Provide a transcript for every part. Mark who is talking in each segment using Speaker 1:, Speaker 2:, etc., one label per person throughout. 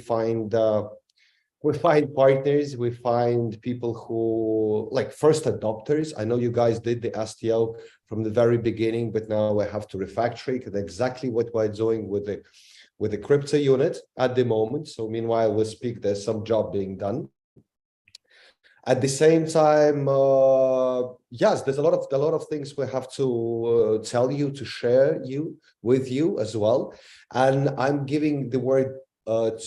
Speaker 1: find partners, we find people who like first adopters. I know you guys did the STO from the very beginning, but now I have to refactor it, exactly what we're doing with the crypto unit at the moment. So meanwhile, we'll speak, there's some job being done. At the same time, yes, there's a lot of things we have to tell you, to share with you as well. And I'm giving the word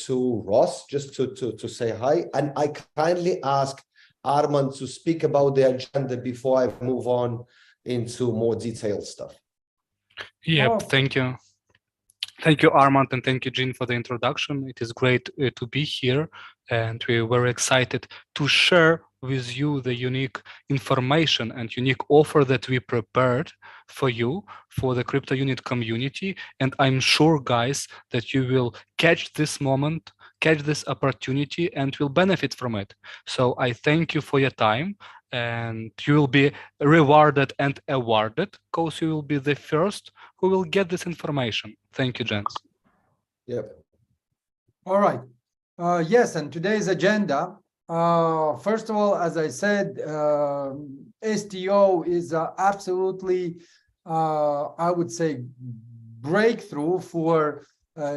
Speaker 1: to Ross just to say hi. And I kindly ask Armand to speak about the agenda before I move on into more detailed stuff.
Speaker 2: Yep, thank you. Thank you, Armand, and thank you, Jean, for the introduction. It is great to be here, and we're very excited to share with you the unique information and unique offer that we prepared for you, for the crypto unit community. And I'm sure, guys, that you will catch this moment, catch this opportunity, and will benefit from it. So I thank you for your time, and you will be rewarded and awarded because you will be the first who will get this information. Thank you, gents.
Speaker 1: Yep.
Speaker 3: All right. Yes, and today's agenda, first of all, as I said, STO is absolutely, I would say, breakthrough for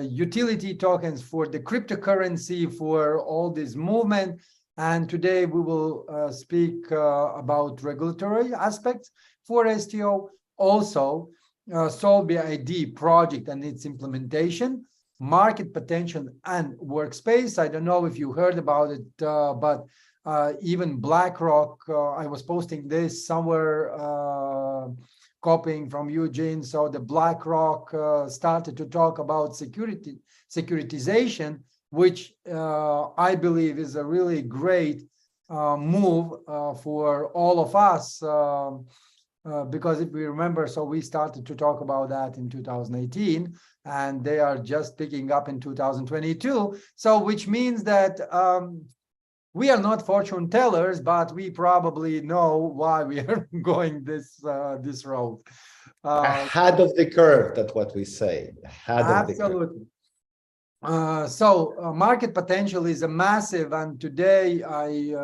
Speaker 3: utility tokens, for the cryptocurrency, for all this movement. And today we will speak about regulatory aspects for STO, also SOULB ID project and its implementation, market potential and workspace. I don't know if you heard about it, but even BlackRock, I was posting this somewhere, copying from Eugene. So the BlackRock started to talk about securitization, which I believe is a really great move for all of us. Because if we remember, so we started to talk about that in 2018, and they are just picking up in 2022. So which means that we are not fortune tellers, but we probably know why we are going this road.
Speaker 1: Ahead of the curve, that's what we say. Ahead of the curve.
Speaker 3: Absolutely. So market potential is a massive, and today I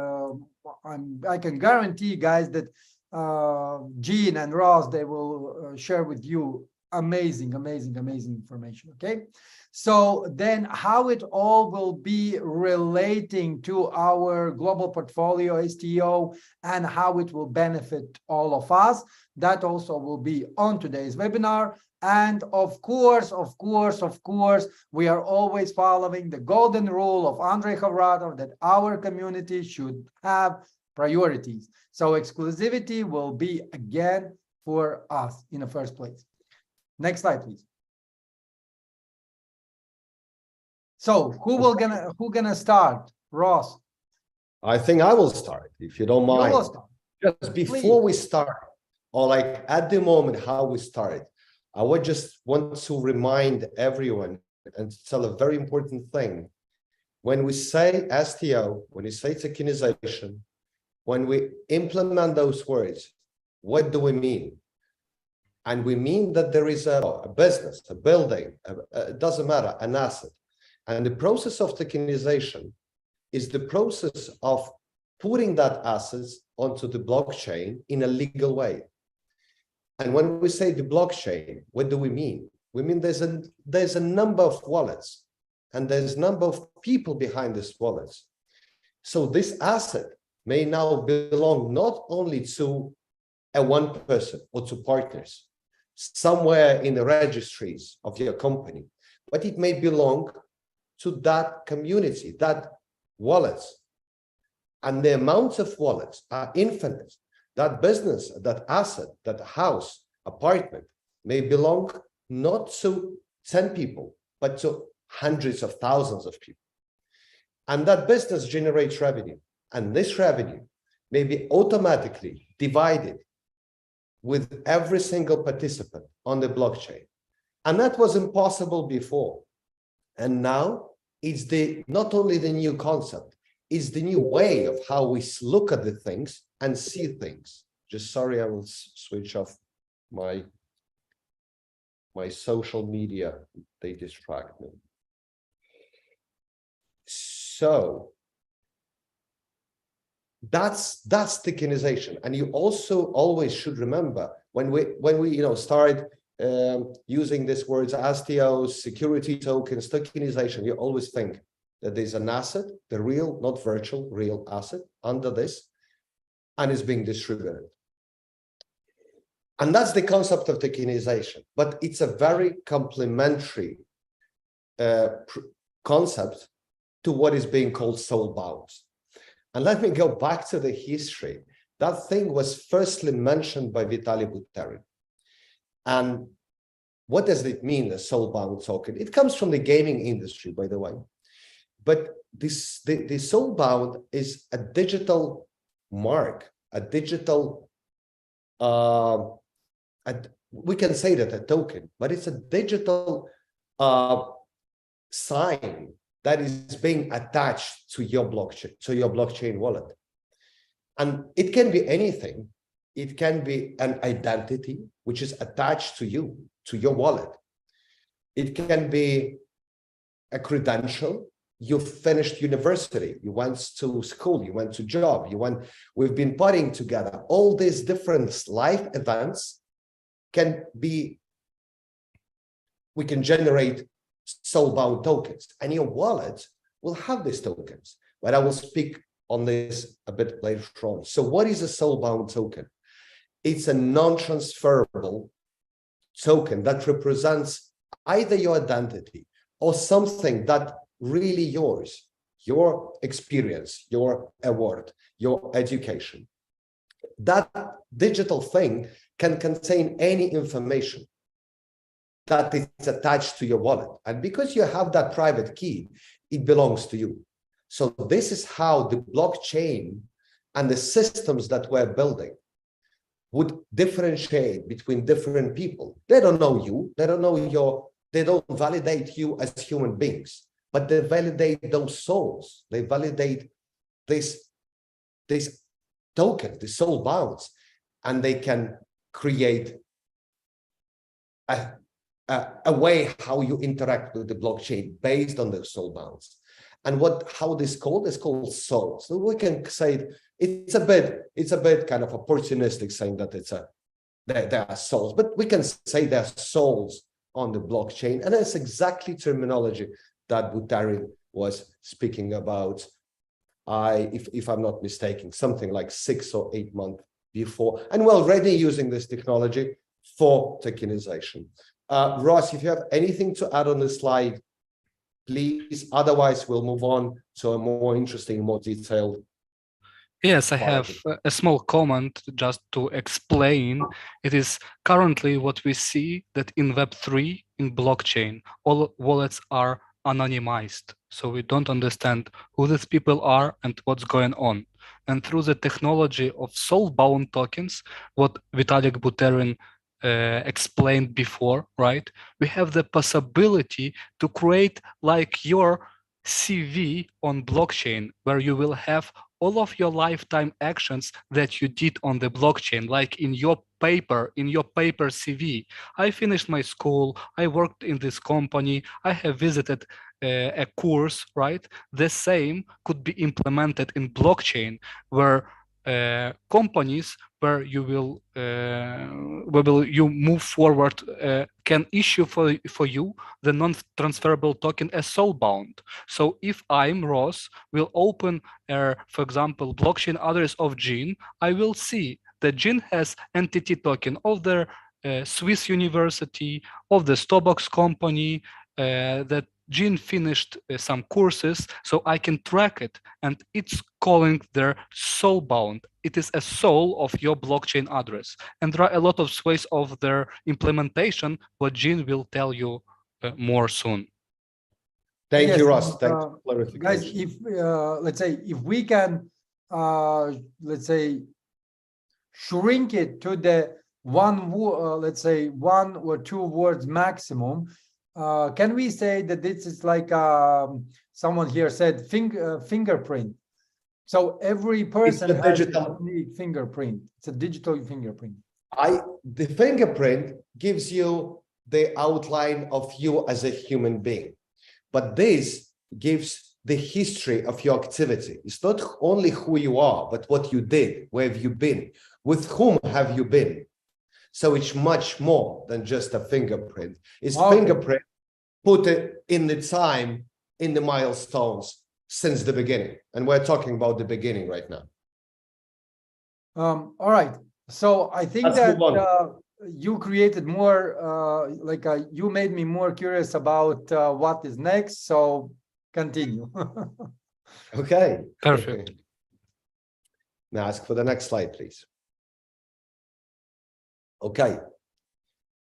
Speaker 3: can guarantee, guys, that Jean and Ross, they will share with you amazing information. Okay, so then how it all will be relating to our global portfolio STO and how it will benefit all of us, that also will be on today's webinar. And of course, we are always following the golden rule of Andrei Khavratov that our community should have priorities. So exclusivity will be again for us in the first place. Next slide, please. So who gonna start? Ross?
Speaker 1: I think I will start, if you don't mind.
Speaker 3: You will start.
Speaker 1: Just before we start, or like at the moment how we started, I would just want to remind everyone and tell a very important thing. When we say STO, when we say tokenization, when we implement those words, what do we mean? And we mean that there is a business, a building, it doesn't matter, an asset. And the process of tokenization is the process of putting that asset onto the blockchain in a legal way. And when we say the blockchain, what do we mean? We mean there's a number of wallets, and there's a number of people behind these wallets. So this asset may now belong not only to a one person or to partners somewhere in the registries of your company, but it may belong to that community, that wallets. And the amounts of wallets are infinite. That business, that asset, that house, apartment may belong not to 10 people, but to hundreds of thousands of people. And that business generates revenue. And this revenue may be automatically divided with every single participant on the blockchain. And that was impossible before. And now it's not only the new concept, it's the new way of how we look at the things and see things. Just sorry, I will switch off my social media. They distract me. So that's tokenization. And you also always should remember when we started using these words, STOs, security tokens, tokenization, you always think that there's an asset, the real, not virtual, real asset under this, and is being distributed. And that's the concept of tokenization, but it's a very complementary concept to what is being called soulbound. And let me go back to the history. That thing was firstly mentioned by Vitalik Buterin. And what does it mean, a soulbound token? It comes from the gaming industry, by the way. But the soulbound is a digital mark, a digital, we can say that a token, but it's a digital sign that is being attached to your blockchain wallet. And it can be anything. It can be an identity which is attached to you, to your wallet. It can be a credential. You finished university, you went to school, you went to job, we've been partying together. All these different life events can be, we can generate soulbound tokens, and your wallet will have these tokens, but I will speak on this a bit later on. So what is a soulbound token? It's a non-transferable token that represents either your identity or something that really yours, your experience, your award, your education. That digital thing can contain any information that is attached to your wallet. And because you have that private key, it belongs to you. So this is how the blockchain and the systems that we're building would differentiate between different people. They don't know you, they don't validate you as human beings, but they validate those souls. They validate these tokens, the soul bounds, and they can create a way how you interact with the blockchain based on those soul bounds. And how this called? It's called soul. So we can say it's a bit kind of opportunistic saying that there are souls, but we can say there are souls on the blockchain, and that's exactly terminology that Buterin was speaking about. If I'm not mistaken, something like 6 or 8 months before, and we're already using this technology for tokenization. Ross, if you have anything to add on this slide, please. Otherwise, we'll move on to a more interesting, more detailed.
Speaker 2: Yes, I have a small comment just to explain. It is currently what we see that in Web3, in blockchain, all wallets are anonymized. So we don't understand who these people are and what's going on. And through the technology of soulbound tokens, what Vitalik Buterin explained before, right? We have the possibility to create like your CV on blockchain, where you will have all of your lifetime actions that you did on the blockchain, like in your paper CV. I finished my school, I worked in this company, I have visited a course, right? The same could be implemented in blockchain, where companies where you move forward can issue for you the non-transferable token as soulbound. So if I'm Ross, will open, for example, blockchain address of Jean, I will see that Jean has entity token of the Swiss university, of the Stobox company, that Jean finished some courses, so I can track it, and it's calling their soulbound. It is a soul of your blockchain address, and there are a lot of ways of their implementation, but Jean will tell you more soon.
Speaker 1: Thank you, Ross. Thanks for clarification.
Speaker 3: Guys, if let's say if we can let's say shrink it to the let's say 1 or 2 words maximum, can we say that this is like someone here said fingerprint? So every person has a unique fingerprint. It's a digital fingerprint.
Speaker 1: The fingerprint gives you the outline of you as a human being, but this gives the history of your activity. It's not only who you are, but what you did, where have you been, with whom have you been. So it's much more than just a fingerprint. It's fingerprint, put it in the time, in the milestones since the beginning. And we're talking about the beginning right now.
Speaker 3: All right. So I think you created more, you made me more curious about what is next. So continue.
Speaker 1: Okay.
Speaker 2: Perfect.
Speaker 1: Now ask for the next slide, please. Okay.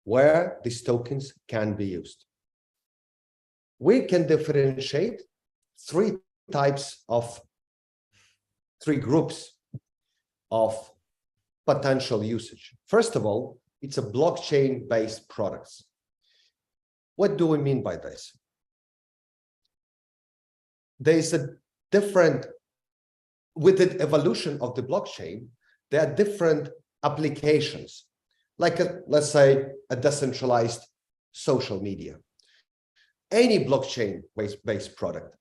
Speaker 1: Where these tokens can be used. We can differentiate three groups of potential usage. First of all, it's a blockchain-based products. What do we mean by this? There's a different, with the evolution of the blockchain, there are different applications, like let's say a decentralized social media. Any blockchain-based product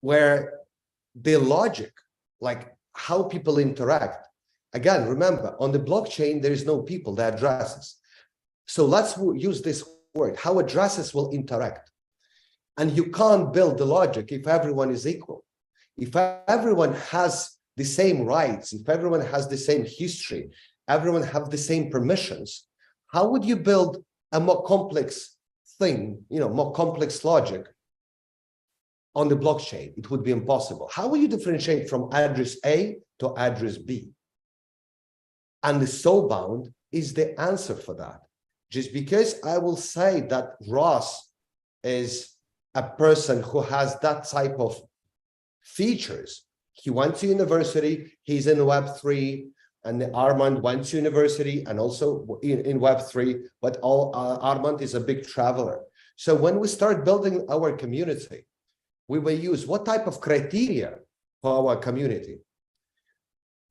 Speaker 1: where the logic, like how people interact, again, remember, on the blockchain, there is no people, there are addresses. So let's use this word, how addresses will interact. And you can't build the logic if everyone is equal. If everyone has the same rights, if everyone has the same history, everyone have the same permissions, how would you build a more complex thing, more complex logic on the blockchain? It would be impossible. How will you differentiate from address A to address B? And the Soulbound is the answer for that. Just because I will say that Ross is a person who has that type of features. He went to university, he's in Web3, and Armand went to university and also in Web3, but Armand is a big traveler. So when we start building our community, we will use what type of criteria for our community?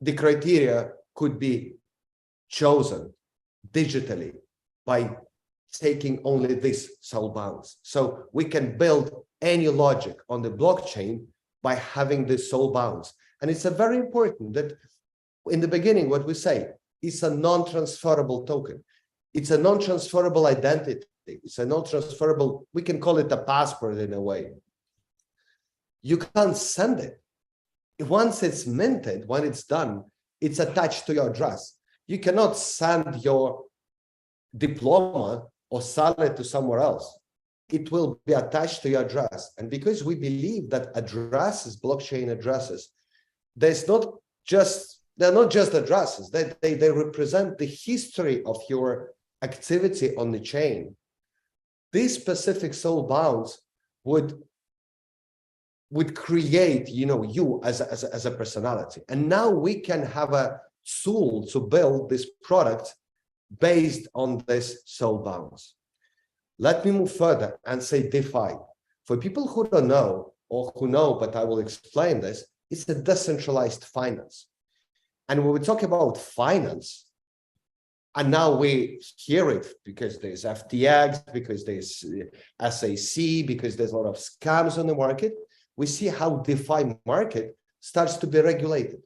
Speaker 1: The criteria could be chosen digitally by taking only these Soulbounds. So we can build any logic on the blockchain by having the Soulbounds. And it's a very important that in the beginning, what we say, it's a non-transferable token. It's a non-transferable identity. It's a non-transferable, we can call it a passport in a way. You can't send it. Once it's minted, when it's done, it's attached to your address. You cannot send your diploma or sell it to somewhere else. It will be attached to your address. And because we believe that addresses, blockchain addresses, they're not just addresses, they represent the history of your activity on the chain. These specific Soulbounds would create, you as a personality. And now we can have a tool to build this product based on this Soulbounds. Let me move further and say DeFi. For people who don't know, or who know, but I will explain this, it's a decentralized finance. And when we talk about finance, and now we hear it because there's FTX, because there's SAC, because there's a lot of scams on the market, we see how DeFi market starts to be regulated.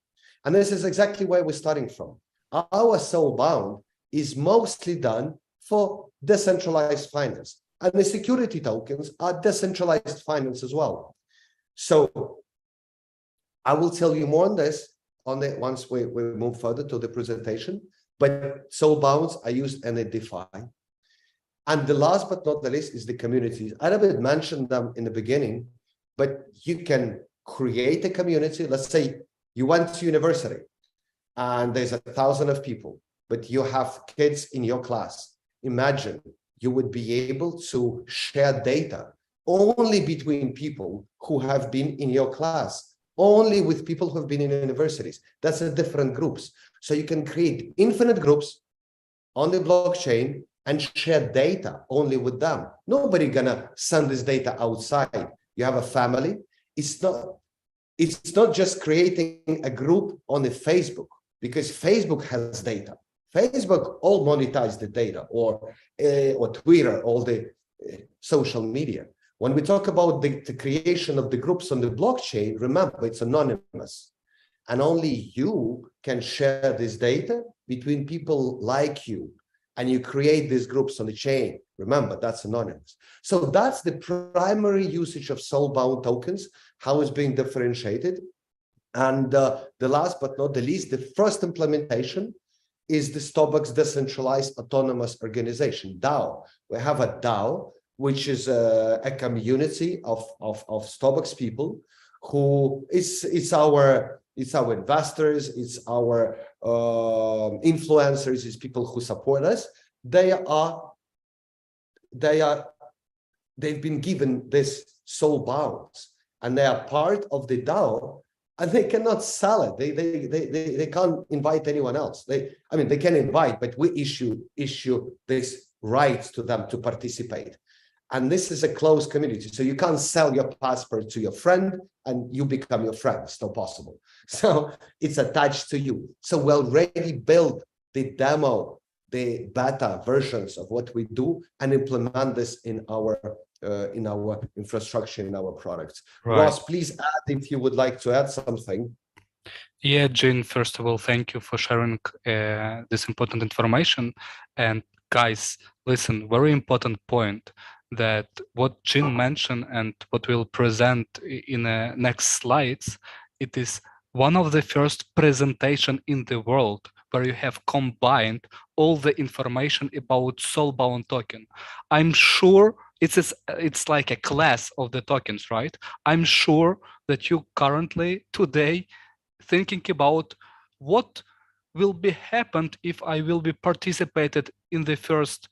Speaker 1: And this is exactly where we're starting from. Our Soulbound is mostly done for decentralized finance. And the security tokens are decentralized finance as well. So I will tell you more on this once we move further to the presentation. But Soulbounds are used in a DeFi. And the last but not the least is the communities. I haven't mentioned them in the beginning, but you can create a community. Let's say you went to university and there's 1,000 of people, but you have kids in your class. Imagine you would be able to share data only between people who have been in your class, only with people who have been in universities. That's a different groups. So you can create infinite groups on the blockchain and share data only with them. Nobody gonna send this data outside. You have a family. It's not just creating a group on the Facebook, because Facebook has data. Facebook all monetize the data, or Twitter, all the social media. When we talk about the creation of the groups on the blockchain, remember, it's anonymous. And only you can share this data between people like you. And you create these groups on the chain. Remember, that's anonymous. So that's the primary usage of soulbound tokens, how it's being differentiated. And the last but not the least, the first implementation is the Stobox Decentralized Autonomous Organization, DAO. We have a DAO, which is a community of Stobox people who it's our investors, it's our influencers, it's people who support us. They've been given this soulbounds, and they are part of the DAO, and they cannot sell it. They can't invite anyone else. They can invite, but we issue this rights to them to participate. And this is a closed community, so you can't sell your passport to your friend and you become your friend. It's not possible. So it's attached to you. So we already built the demo, the beta versions of what we do, and implement this in our infrastructure, in our products. Right. Ross, please add if you would like to add something.
Speaker 2: Yeah, Jin, first of all, thank you for sharing this important information. And guys, listen, very important point, that what Jin mentioned and what we'll present in the next slides, it is one of the first presentation in the world where you have combined all the information about soulbound token. I'm sure it's like a class of the tokens, right? I'm sure that you currently today thinking about what will be happened if I will be participated in the first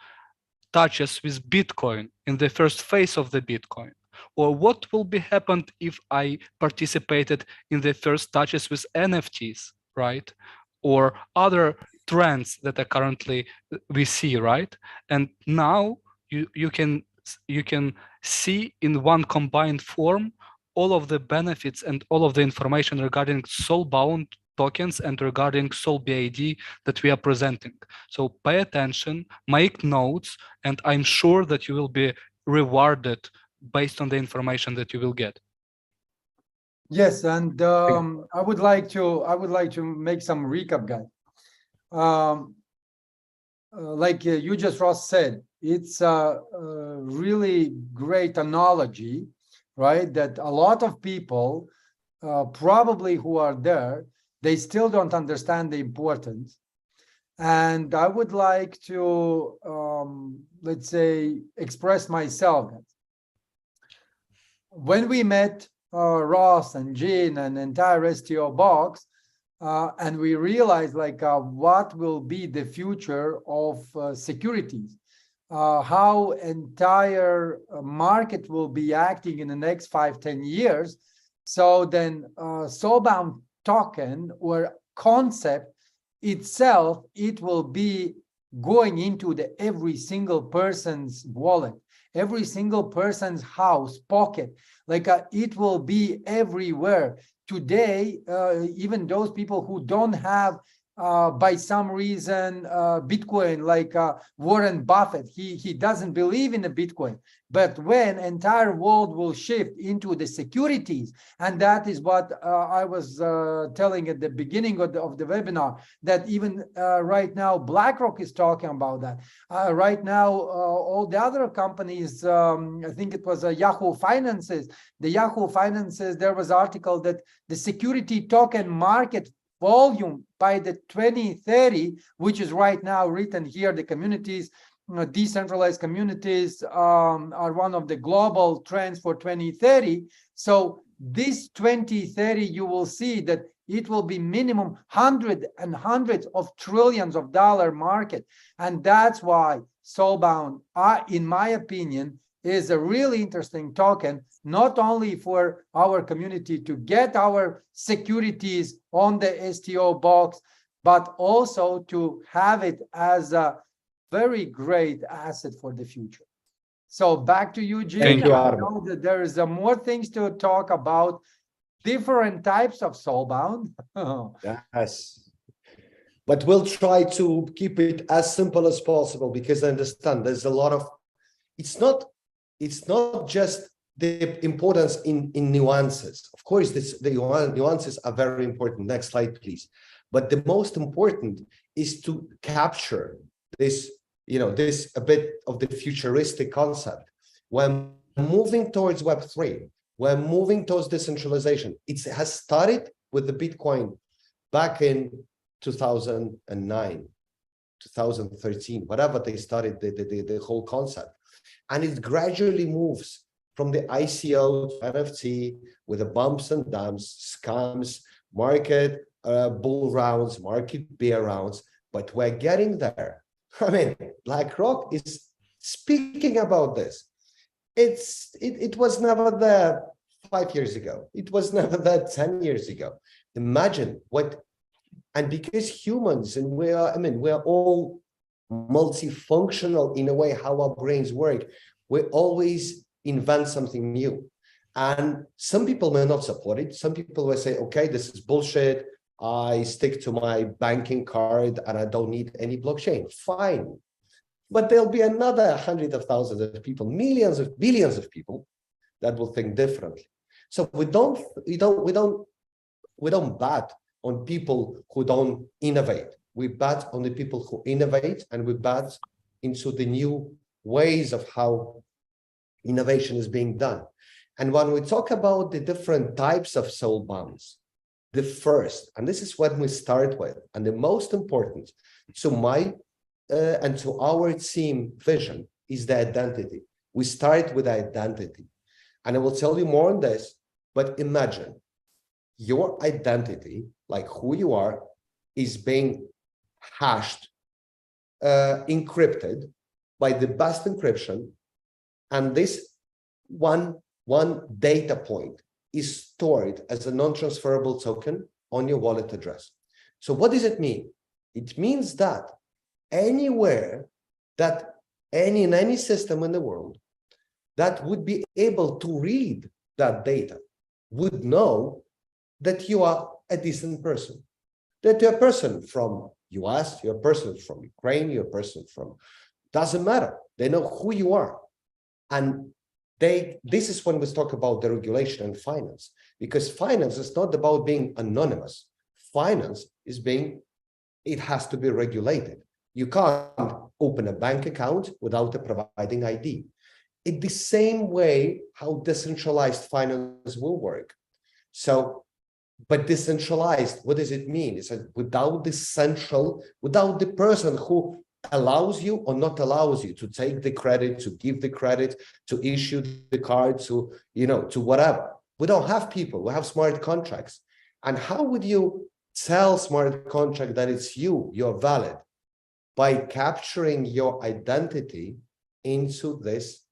Speaker 2: touches with Bitcoin, in the first phase of the Bitcoin, or what will be happened if I participated in the first touches with NFTs, right? Or other trends that are currently we see, right? And now you can see in one combined form all of the benefits and all of the information regarding soulbound tokens and regarding SOULB ID that we are presenting. So pay attention, make notes, and I'm sure that you will be rewarded based on the information that you will get.
Speaker 3: Yes, and I would like to make some recap, guys. Like you just Ross said, it's a really great analogy, right? That a lot of people probably who are there, they still don't understand the importance. And I would like to, let's say, express myself. When we met Ross and Jin and entire STO box, and we realized like what will be the future of securities, how entire market will be acting in the next 5-10 years. So then soulbound token or concept itself, it will be going into every single person's wallet, every single person's house, pocket, like it will be everywhere. Today, even those people who don't have, by some reason, Bitcoin, like Warren Buffett, he doesn't believe in the Bitcoin. But when entire world will shift into the securities, and that is what I was telling at the beginning of the webinar, that even right now, BlackRock is talking about that. Right now, all the other companies, I think it was Yahoo Finances, there was an article that the security token market volume by the 2030, which is right now written here, the communities, decentralized communities are one of the global trends for 2030. So this 2030, you will see that it will be minimum hundreds and hundreds of trillions of dollar market. And that's why Soulbound, in my opinion, is a really interesting token, not only for our community to get our securities on the STO box, but also to have it as a very great asset for the future. So back to you, Jin.
Speaker 1: Thank you,
Speaker 3: I know that there is more things to talk about, different types of soulbound.
Speaker 1: Yes. But we'll try to keep it as simple as possible, because I understand there's a lot of, it's not just the importance in nuances. Of course, the nuances are very important. Next slide, please. But the most important is to capture this, this a bit of the futuristic concept. When moving towards Web3, we're moving towards decentralization. It has started with the Bitcoin back in 2009, 2013, whatever they started the whole concept. And it gradually moves from the ICO to NFT with the bumps and dumps, scams, market bull rounds, market bear rounds, but we're getting there. I mean, BlackRock is speaking about this. It was never there 5 years ago. It was never there 10 years ago. Imagine what, and because humans, and we're all multifunctional in a way how our brains work, we always invent something new. And some people may not support it. Some people will say, okay, this is bullshit. I stick to my banking card and I don't need any blockchain. Fine. But there'll be another hundreds of thousands of people, millions of billions of people that will think differently. So we don't bet on people who don't innovate. We bet on the people who innovate, and we bet into the new ways of how innovation is being done. And when we talk about the different types of soul bonds, the first, and this is what we start with, and the most important to my and to our team vision is the identity. We start with identity. And I will tell you more on this, but imagine your identity, like who you are, is being hashed, encrypted by the best encryption, and this one data point is stored as a non-transferable token on your wallet address. So what does it mean? It means that anywhere that in any system in the world that would be able to read that data would know that you are a decent person, that you're a person from US, you're a person from Ukraine, you're a person from, doesn't matter. They know who you are. And this is when we talk about the regulation and finance, because finance is not about being anonymous. Finance is it has to be regulated. You can't open a bank account without providing ID. In the same way how decentralized finance will work. So, but decentralized, what does it mean? It's that without the person who allows you or not allows you to take the credit, to give the credit, to issue the card, to whatever. We don't have people, we have smart contracts. And how would you tell smart contract that it's you're valid? By capturing your identity into this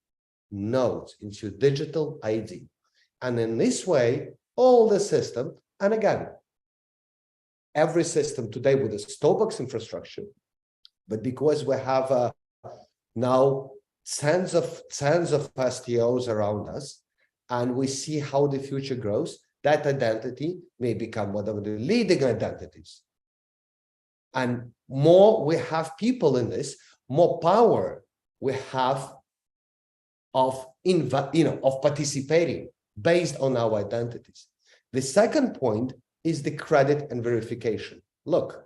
Speaker 1: node, into digital ID. And in this way, all the system, and again, every system today with a Stobox infrastructure, but because we have now tens of STOs around us, and we see how the future grows, that identity may become one of the leading identities. And more we have people in this, more power we have of participating based on our identities. The second point is the credit and verification. Look,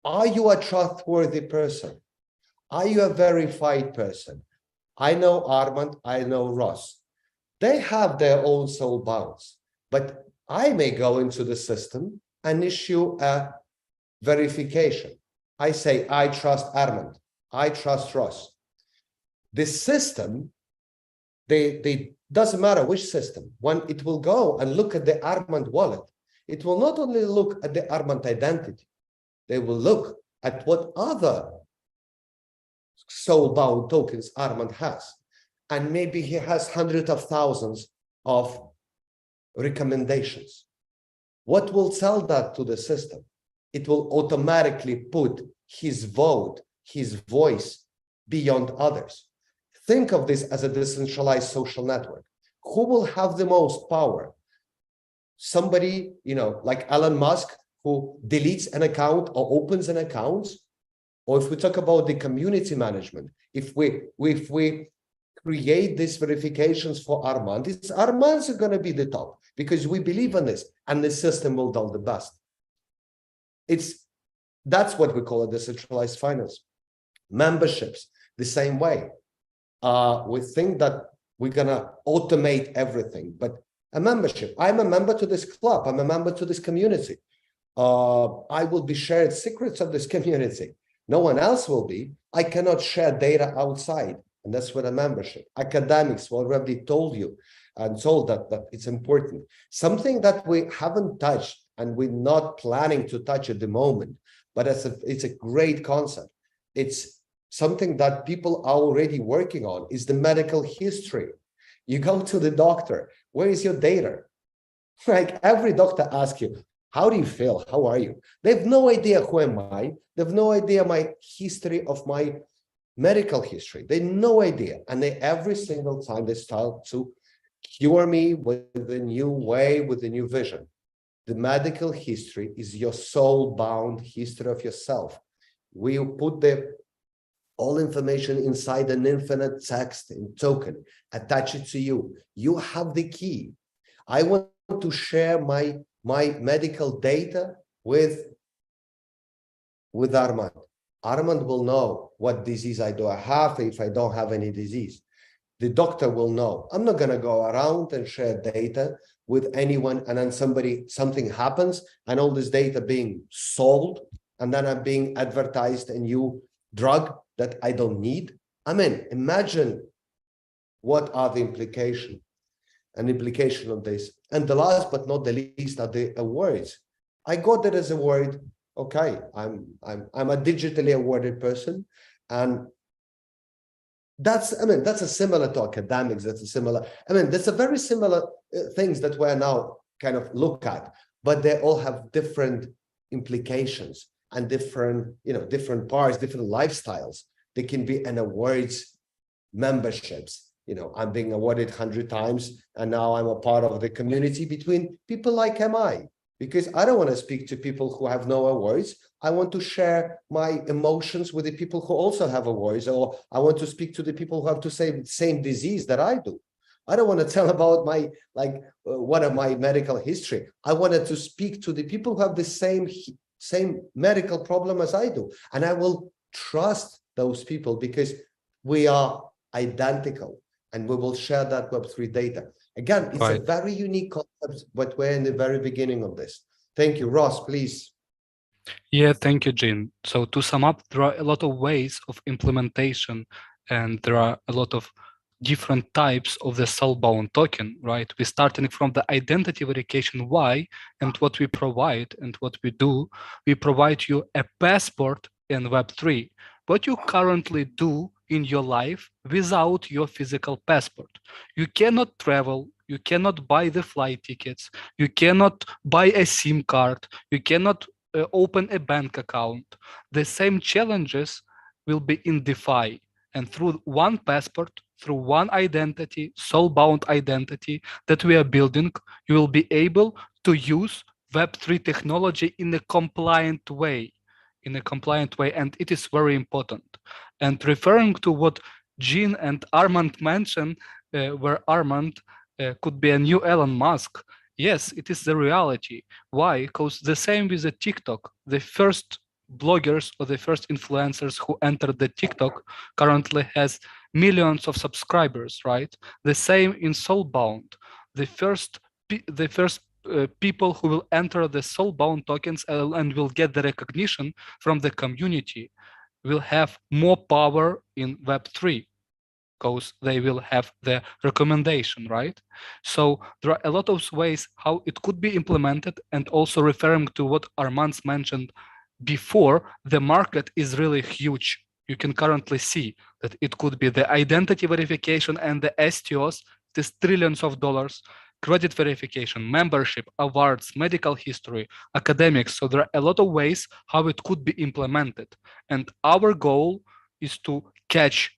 Speaker 1: are you a trustworthy person? Are you a verified person? I know Armand, I know Ross. They have their own soul bounds, but I may go into the system and issue a verification. I say, I trust Armand, I trust Ross. The system, they doesn't matter which system, when it will go and look at the Armand wallet, it will not only look at the Armand identity, they will look at what other soul-bound tokens Armand has. And maybe he has hundreds of thousands of recommendations. What will tell that to the system? It will automatically put his vote, his voice beyond others. Think of this as a decentralized social network. Who will have the most power? Somebody, like Elon Musk, who deletes an account or opens an account? Or if we talk about the community management, if we create these verifications for Armands. It's Armands are going to be the top because we believe in this, and the system will do the best. That's what we call a decentralized finance. Memberships, the same way. We think that we're going to automate everything, but a membership. I'm a member to this club. I'm a member to this community. I will be shared secrets of this community. No one else will be. I cannot share data outside. And that's what a membership. Academics already told you and told that it's important. Something that we haven't touched and we're not planning to touch at the moment, but it's a great concept. It's something that people are already working on, is the medical history. You go to the doctor, where is your data? Like every doctor asks you, how do you feel? How are you? They have no idea who am I. They have no idea my history of my medical history. They have no idea. And every single time they start to cure me with a new way, with a new vision. The medical history is your soul-bound history of yourself. We put all information inside an infinite text and token, attach it to you. You have the key. I want to share my medical data with Armand. Armand will know what disease I have if I don't have any disease. The doctor will know. I'm not going to go around and share data with anyone, and then something happens and all this data being sold, and then I'm being advertised a new drug that I don't need. I mean, imagine what are the implications of this. And the last but not the least are the awards. I got it as a award. Okay, I'm a digitally awarded person, and that's a similar to academics. That's a very similar things that we're now kind of look at, but they all have different implications and different parts, different lifestyles. They can be an awards memberships. I'm being awarded 100 times, and now I'm a part of the community between people like MI, because I don't want to speak to people who have no awards. I want to share my emotions with the people who also have awards, or I want to speak to the people who have the same disease that I do. I don't want to tell about what of my medical history. I wanted to speak to the people who have the same medical problem as I do, and I will trust those people because we are identical, and we will share that Web3 data. Again, it's a very unique concept, but we're in the very beginning of this. Thank you. Ross, please.
Speaker 2: Yeah, thank you, Gene. So to sum up, there are a lot of ways of implementation, and there are a lot of different types of the soul-bound token, right? We're starting from the identity verification why and what we provide and what we do. We provide you a passport in Web3. What you currently do in your life without your physical passport. You cannot travel, you cannot buy the flight tickets, you cannot buy a SIM card, you cannot open a bank account. The same challenges will be in DeFi, and through one passport, through one identity, soul-bound identity that we are building, you will be able to use Web3 technology in a compliant way. And it is very important. And referring to what Gene and Armand mentioned, where Armand could be a new Elon Musk, yes, it is the reality. Why? Because the same with the TikTok. The first bloggers or the first influencers who entered the TikTok currently has millions of subscribers, right? The same in Soulbound. The first people who will enter the soul-bound tokens and will get the recognition from the community will have more power in Web3 because they will have the recommendation, right? So there are a lot of ways how it could be implemented, and also referring to what Armands mentioned before, the market is really huge. You can currently see that it could be the identity verification and the STOs, this trillions of dollars, credit verification, membership, awards, medical history, academics. So there are a lot of ways how it could be implemented. And our goal is to catch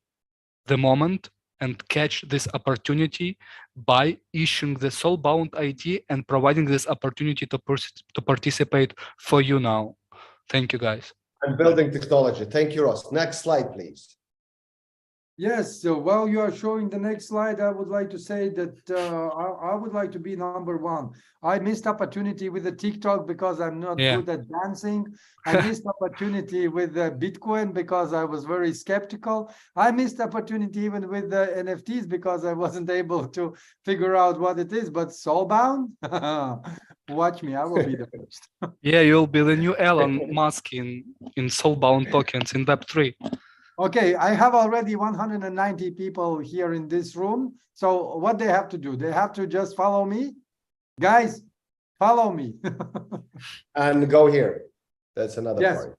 Speaker 2: the moment and catch this opportunity by issuing the Soulbound ID and providing this opportunity to participate for you now. Thank you, guys.
Speaker 1: And building technology. Thank you, Ross. Next slide, please.
Speaker 3: Yes, so while you are showing the next slide, I would like to say that I would like to be number one. I missed opportunity with the TikTok because I'm not good at dancing. I missed opportunity with Bitcoin because I was very skeptical. I missed opportunity even with the NFTs because I wasn't able to figure out what it is. But Soulbound, watch me, I will be the first.
Speaker 2: Yeah, you'll be the new Elon Musk in Soulbound tokens in Web3.
Speaker 3: Okay, I have already 190 people here in this room. So what they have to do? They have to just follow me. Guys, follow me.
Speaker 1: And go here. That's another
Speaker 3: Yes.
Speaker 1: part.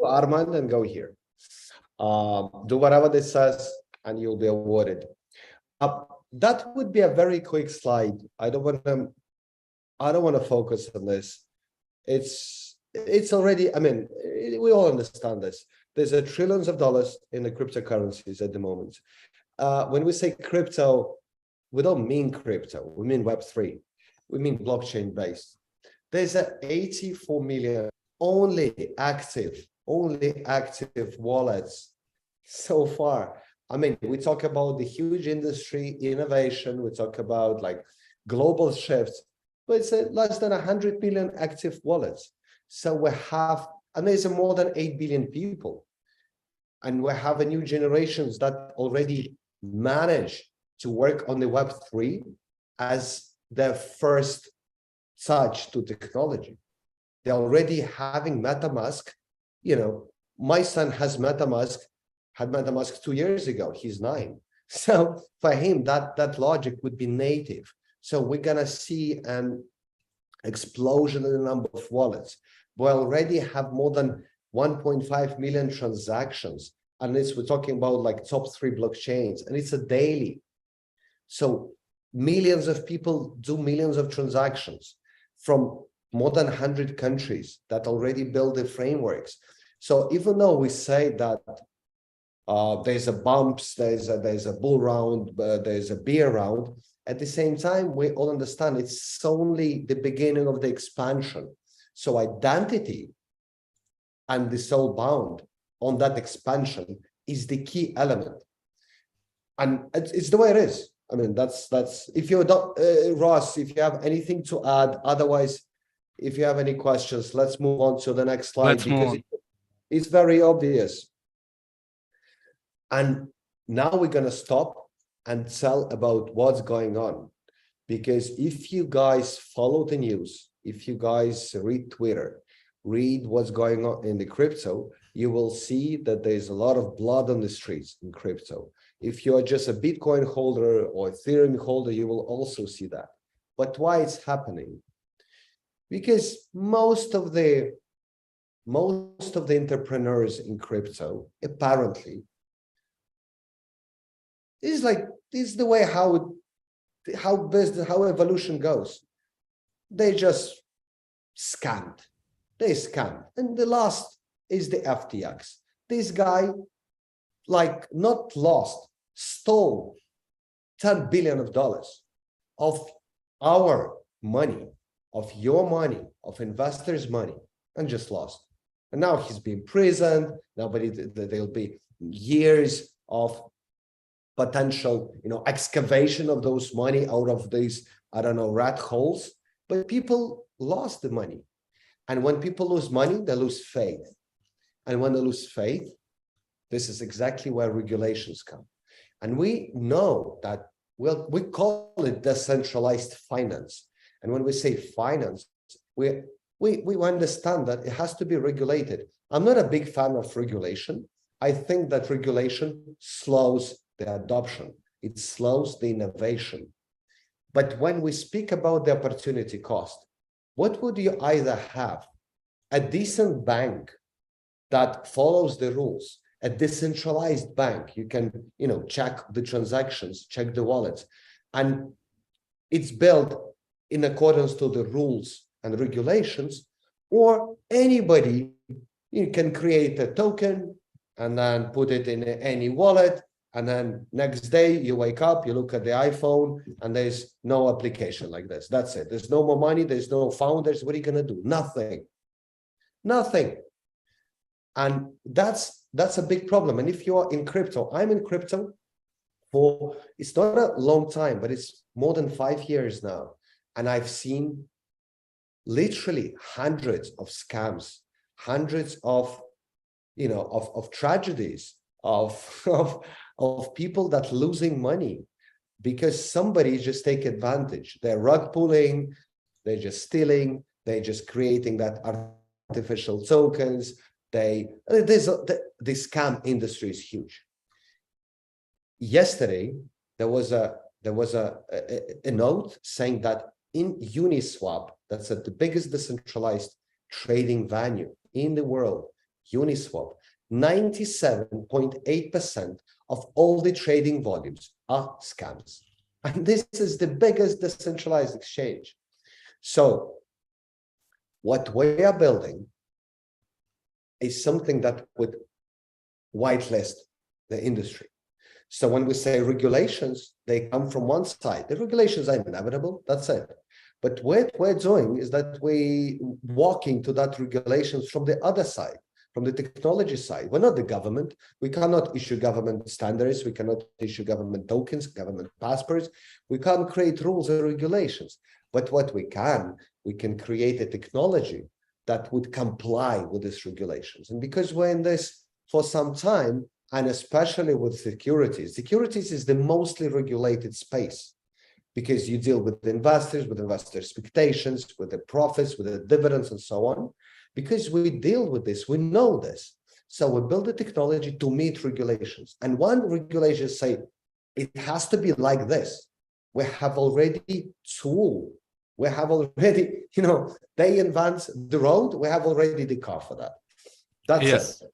Speaker 1: Armand and go here. Do whatever this says and you'll be awarded. That would be a very quick slide. I don't want to focus on this. It's already, I mean, we all understand this. There's trillions of dollars in the cryptocurrencies at the moment. When we say crypto, we don't mean crypto. We mean Web3. We mean blockchain based. There's 84 million only active wallets so far. I mean, we talk about the huge industry innovation. We talk about like global shifts, but it's less than 100 million active wallets. So we have, and there's more than 8 billion people. And we have a new generations that already manage to work on the Web3 as their first touch to technology. They're already having MetaMask. You know, my son has MetaMask, had MetaMask 2 years ago. He's 9. So for him, that logic would be native. So we're gonna see an explosion in the number of wallets. We already have more than 1.5 million transactions, and we're talking about like top 3 blockchains, and it's a daily. So millions of people do millions of transactions from more than 100 countries that already build the frameworks. So even though we say that there's a bumps, there's a bull round, there's a bear round, at the same time, we all understand it's only the beginning of the expansion. So identity and the Soulbound on that expansion is the key element. And it's the way it is. I mean, that's if you don't, Ross, if you have anything to add, otherwise, if you have any questions, let's move on to the next slide because it's very obvious. And now we're going to stop and tell about what's going on. Because if you guys follow the news, if you guys read Twitter, read what's going on in the crypto, you will see that there's a lot of blood on the streets in crypto. If you are just a Bitcoin holder or Ethereum holder, you will also see that. But why it's happening? Because most of the entrepreneurs in crypto, apparently, is the way how evolution goes. They just scammed. They scammed. And the last is the FTX. This guy, like, not lost, stole $10 billion of our money, of your money, of investors' money, and just lost. And now he's being imprisoned. There'll be years of potential, excavation of those money out of these, rat holes. But people lost the money. And when people lose money, they lose faith. And when they lose faith, this is exactly where regulations come. And we know that, well, we call it decentralized finance. And when we say finance, we understand that it has to be regulated. I'm not a big fan of regulation. I think that regulation slows the adoption. It slows the innovation. But when we speak about the opportunity cost, what would you either have? A decent bank that follows the rules, a decentralized bank, you can, check the transactions, check the wallets, and it's built in accordance to the rules and regulations, or anybody, you can create a token and then put it in any wallet, and then next day you wake up, you look at the iPhone, and there's no application like this. That's it. There's no more money. There's no founders. What are you going to do? Nothing. Nothing. And that's a big problem. And if you are in crypto, I'm in crypto for, it's not a long time, but it's more than 5 years now. And I've seen literally hundreds of scams, hundreds of, you know, of tragedies, of people that losing money because somebody just take advantage. They're rug pulling, they're just stealing, they're just creating that artificial tokens. The scam industry is huge. Yesterday, there was a note saying that in Uniswap, that's the biggest decentralized trading venue in the world, Uniswap, 97.8% of all the trading volumes are scams. And this is the biggest decentralized exchange. So what we are building is something that would whitelist the industry. So when we say regulations, they come from one side. The regulations are inevitable, that's it. But what we're doing is that we walking to that regulations from the other side, from the technology side. We're not the government. We cannot issue government standards. We cannot issue government tokens, government passports. We can't create rules or regulations. But what we can create a technology that would comply with these regulations. And because we're in this for some time, and especially with securities is the mostly regulated space because you deal with investor expectations, with the profits, with the dividends and so on. Because we deal with this, we know this. So we build a technology to meet regulations. And one regulation say, it has to be like this. We have already tool. We have already, you know, they invent the road. We have already the car for that. That's
Speaker 2: yes.
Speaker 1: it.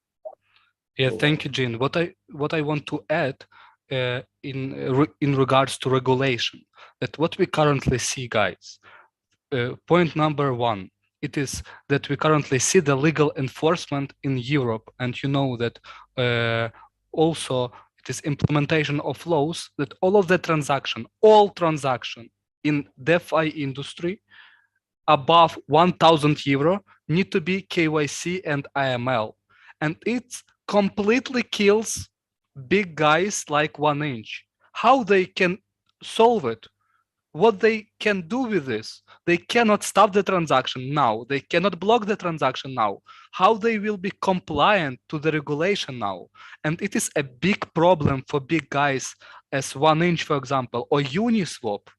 Speaker 2: Yeah, thank you, Gene. What I want to add in regards to regulation, that what we currently see, guys, point number one, it is that we currently see the legal enforcement in Europe, and you know that also it is implementation of laws that all transaction in DeFi industry above 1,000 euro need to be KYC and AML, and it's completely kills big guys like 1inch. How they can solve it? What they can do with this? They cannot stop the transaction now. They cannot block the transaction now. How they will be compliant to the regulation now? And it is a big problem for big guys as 1inch, for example, or Uniswap.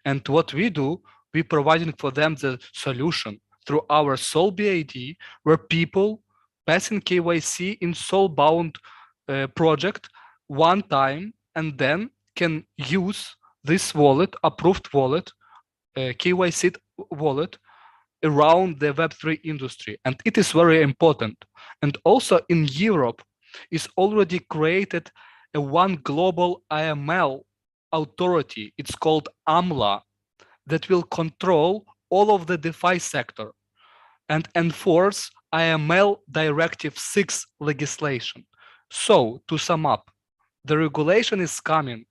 Speaker 2: And what we do, we providing for them the solution through our SOULB ID, where people passing KYC in soul-bound project one time and then can use this wallet, approved wallet, KYC wallet around the Web3 industry. And it is very important. And also in Europe is already created a one global AML authority. It's called AMLA, that will control all of the DeFi sector and enforce AML Directive 6 legislation. So, to sum up, the regulation is coming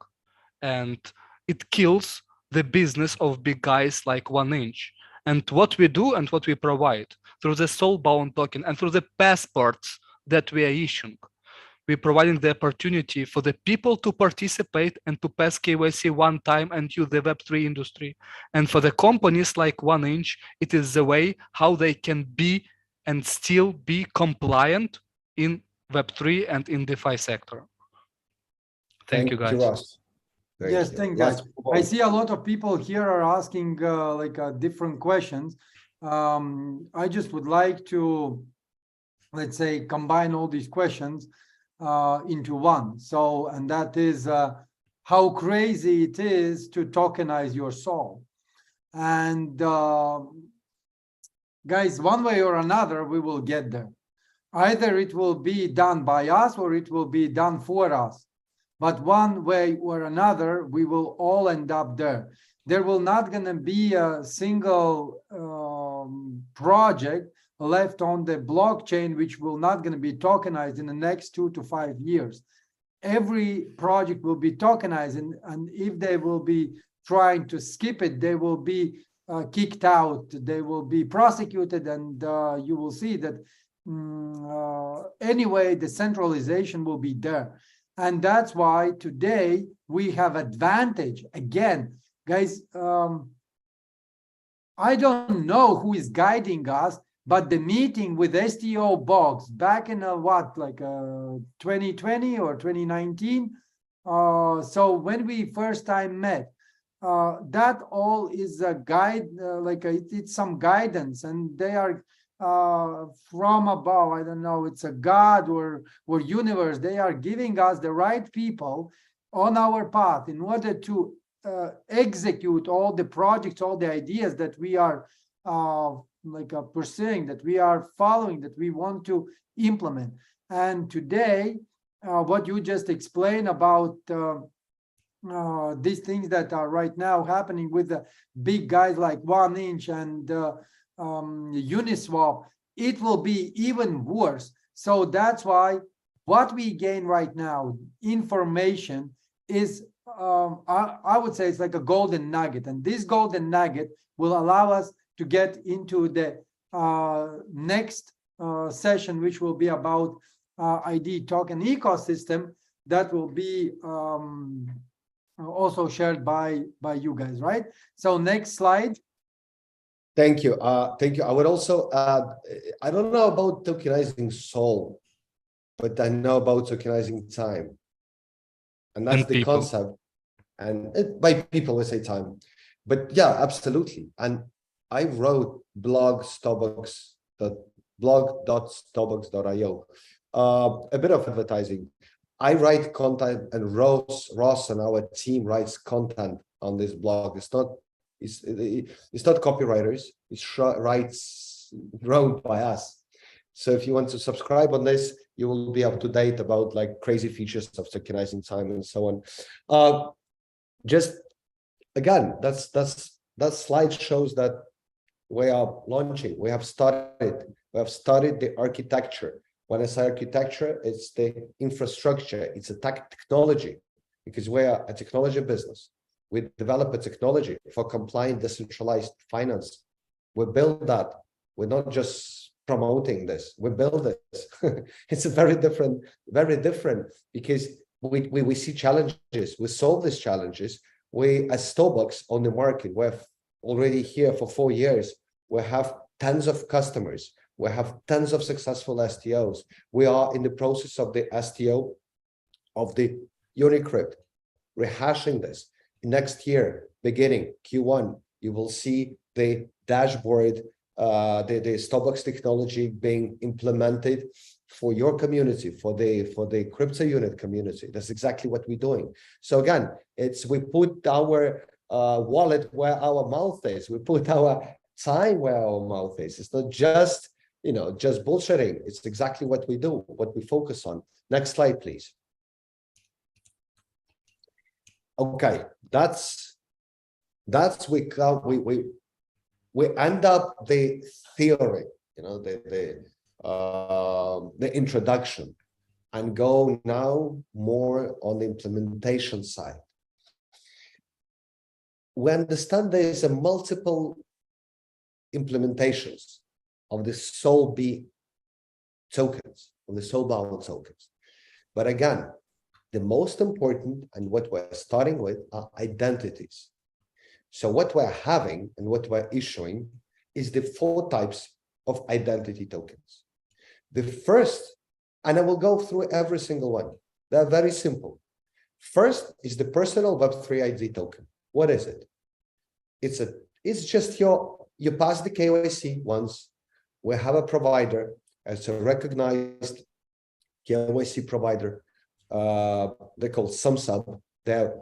Speaker 2: and it kills the business of big guys like 1inch. And what we do and what we provide through the soul-bound token and through the passports that we are issuing, we're providing the opportunity for the people to participate and to pass KYC one time and use the Web3 industry. And for the companies like 1inch, it is the way how they can be and still be compliant in Web3 and in DeFi sector. Thank you, guys.
Speaker 1: Ross.
Speaker 3: Yes, thank you, guys. I see a lot of people here are asking different questions. I just would like to, let's say, combine all these questions into one. So, and that is how crazy it is to tokenize your soul. And guys, one way or another, we will get there. Either it will be done by us or it will be done for us. But one way or another, we will all end up there. There will not going to be a single project left on the blockchain which will not going to be tokenized in the next 2 to 5 years. Every project will be tokenized, and if they will be trying to skip it, they will be kicked out, they will be prosecuted, and you will see that anyway, the centralization will be there. And that's why today we have advantage. Again, guys, I don't know who is guiding us, but the meeting with STO Box back in 2020 or 2019. So when we first time met, that all is a guide, it's some guidance, and they are from above. I don't know, it's a God or universe. They are giving us the right people on our path in order to execute all the projects, all the ideas that we are pursuing, that we are following, that we want to implement. And today, what you just explained about these things that are right now happening with the big guys like 1inch and Uniswap, it will be even worse. So that's why what we gain right now, information, is I would say it's like a golden nugget, and this golden nugget will allow us to get into the next session, which will be about ID token ecosystem, that will be also shared by you guys, right? So next slide.
Speaker 1: Thank you. Thank you. I would also add, I don't know about tokenizing SOULB, but I know about tokenizing time. And that's the concept. And by people, we say time. But yeah, absolutely. And I wrote blog.stobox.io, a bit of advertising. I write content, and Ross and our team writes content on this blog. It's not copywriters, it's wrote by us. So if you want to subscribe on this, you will be up to date about like crazy features of tokenizing time and so on. Just again, that slide shows that we are launching. We have started the architecture. When I say architecture, it's the infrastructure, it's a technology, because we are a technology business. We develop a technology for compliant decentralized finance. We build that. We're not just promoting this, we build it. It's a very different, because we see challenges, we solve these challenges. We, as Stobox on the market, we're already here for 4 years. We have tens of customers. We have tons of successful STOs. We are in the process of the STO of the Unicrypt, rehashing this. Next year, beginning Q1, you will see the dashboard, the Stobox technology being implemented for your community, for the crypto unit community. That's exactly what we're doing. So again, we put our wallet where our mouth is. We put our time where our mouth is. It's not just, just bullshitting. It's exactly what we do, what we focus on. Next slide, please. Okay, that's we end up the theory, the introduction, and go now more on the implementation side. We understand there is a multiple implementations of the SOULB tokens, of the soulbound tokens. But again, the most important and what we're starting with are identities. So what we're having and what we're issuing is the 4 types of identity tokens. The first, and I will go through every single one. They're very simple. First is the personal Web3 ID token. What is it? It's just you pass the KYC once. We have a provider, it's a recognized KYC provider. They're called SumSub. They're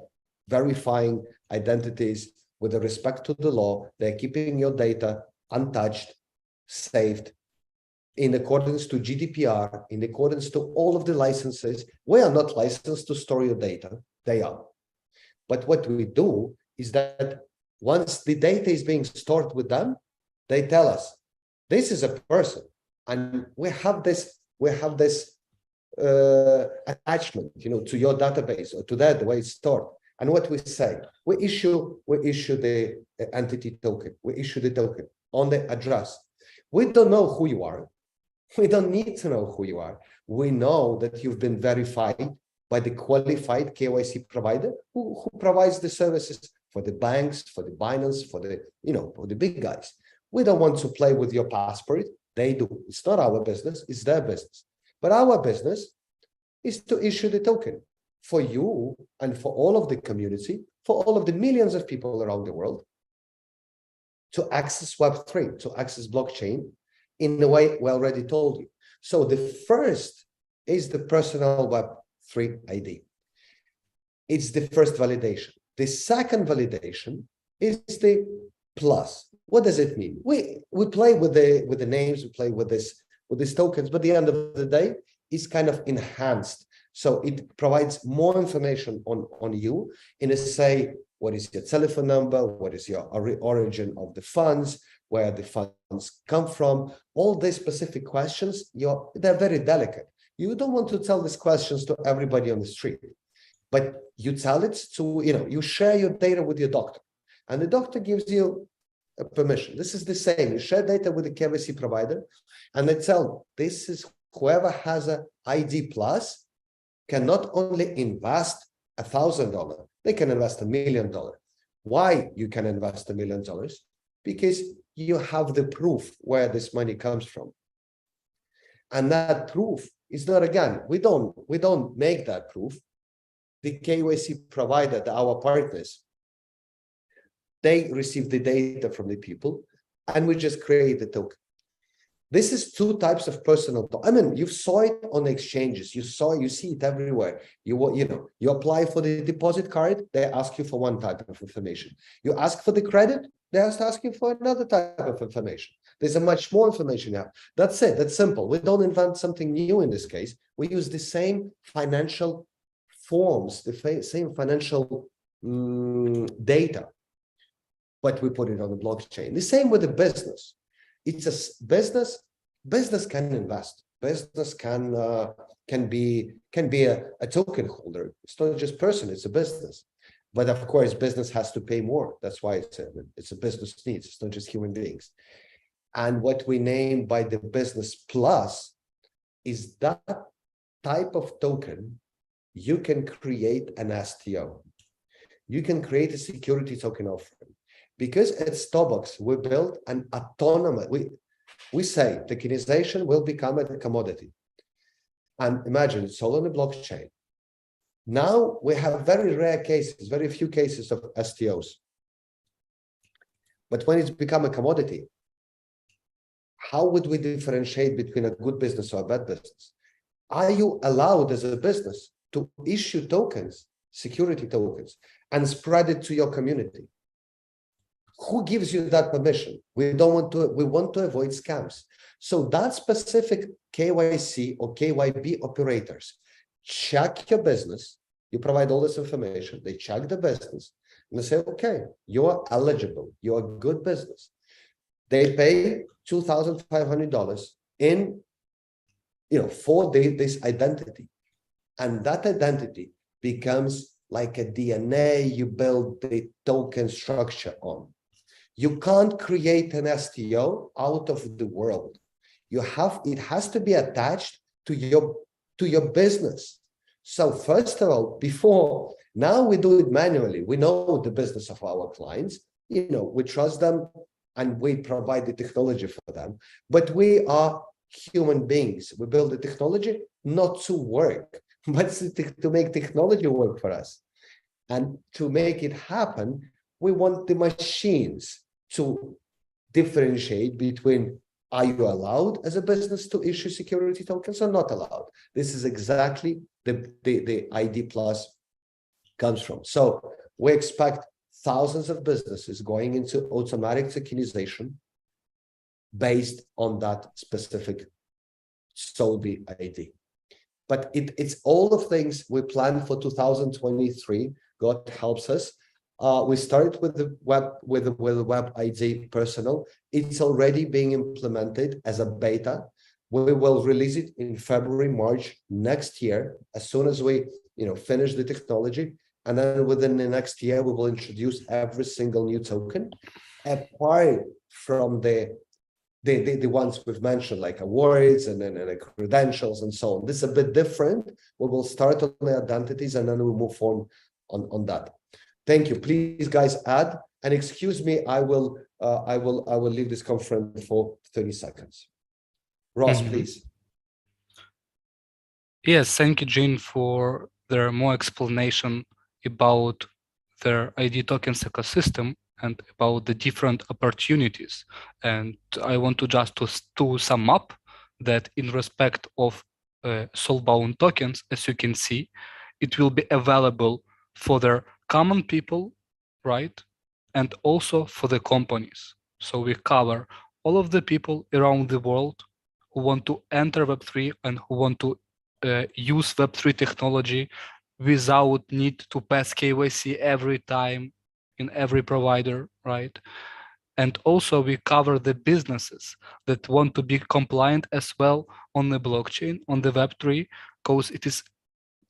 Speaker 1: verifying identities with respect to the law. They're keeping your data untouched, saved, in accordance to GDPR, in accordance to all of the licenses. We are not licensed to store your data. They are. But what we do is that once the data is being stored with them, they tell us, this is a person, and we have this attachment, to your database or to that, the way it's stored. And what we say, we issue the entity token, we issue the token on the address. We don't know who you are. We don't need to know who you are. We know that you've been verified by the qualified KYC provider who provides the services for the banks, for the Binance, for the, for the big guys. We don't want to play with your passport. They do. It's not our business, it's their business. But our business is to issue the token for you and for all of the community, for all of the millions of people around the world, to access Web3, to access blockchain in the way we already told you. So the first is the personal Web3 ID. It's the first validation. The second validation is the plus. What does it mean? We play with the names, we play with these tokens, but at the end of the day, it's kind of enhanced. So it provides more information on you in a say, what is your telephone number? What is your origin of the funds? Where the funds come from? All these specific questions, they're very delicate. You don't want to tell these questions to everybody on the street, but you tell it to, you share your data with your doctor, and the doctor gives you a permission. This is the same. You share data with the KYC provider, and they tell, this is whoever has an ID plus can not only invest $1,000, they can invest $1 million. Why you can invest $1 million? Because you have the proof where this money comes from. And that proof is not, again, we don't make that proof. The KYC provider, our partners, they receive the data from the people, and we just create the token. This is two types of personal. I mean, you saw it on exchanges. You see it everywhere. You apply for the deposit card, they ask you for one type of information. You ask for the credit, they ask you for another type of information. There's a much more information you have. That's it. That's simple. We don't invent something new in this case. We use the same financial forms, the same financial data, but we put it on the blockchain. The same with the business. It's a business can invest. Business can be a token holder. It's not just person, it's a business. But of course, business has to pay more. That's why it's a business needs. It's not just human beings. And what we name by the business plus is that type of token. You can create an STO. You can create a security token offering. Because at Stobox, we built an autonomous, we say tokenization will become a commodity. And imagine it's all on the blockchain. Now we have very rare cases, very few cases of STOs. But when it's become a commodity, how would we differentiate between a good business or a bad business? Are you allowed as a business to issue tokens, security tokens, and spread it to your community? Who gives you that permission? We want to avoid scams. So that specific KYC or KYB operators check your business. You provide all this information. They check the business and they say, okay, you're eligible. You're a good business. They pay $2,500 for this identity. And that identity becomes like a DNA you build the token structure on. You can't create an STO out of the world. It has to be attached to your business. So first of all, now we do it manually. We know the business of our clients, we trust them and we provide the technology for them. But we are human beings. We build the technology not to work, but to make technology work for us. And to make it happen, we want the machines to differentiate between, are you allowed as a business to issue security tokens or not allowed? This is exactly the ID plus comes from. So we expect thousands of businesses going into automatic tokenization based on that specific SOULB ID. But it's all the things we plan for 2023. God helps us. We started with the web ID personal. It's already being implemented as a beta. We will release it in February, March next year, as soon as we finish the technology. And then within the next year, we will introduce every single new token, apart from the the ones we've mentioned, like awards and credentials and so on. This is a bit different. We will start on the identities and then we'll move on that. Thank you. Please, guys, add. And excuse me, I will leave this conference for 30 seconds. Ross, please.
Speaker 2: Yes, thank you, Jean, for the more explanation about their ID tokens ecosystem and about the different opportunities. And I want to just to sum up that in respect of soulbound tokens, as you can see, it will be available for the common people, right? And also for the companies. So we cover all of the people around the world who want to enter Web3 and who want to use Web3 technology without need to pass KYC every time in every provider, right? And also we cover the businesses that want to be compliant as well on the blockchain, on the Web3, because it is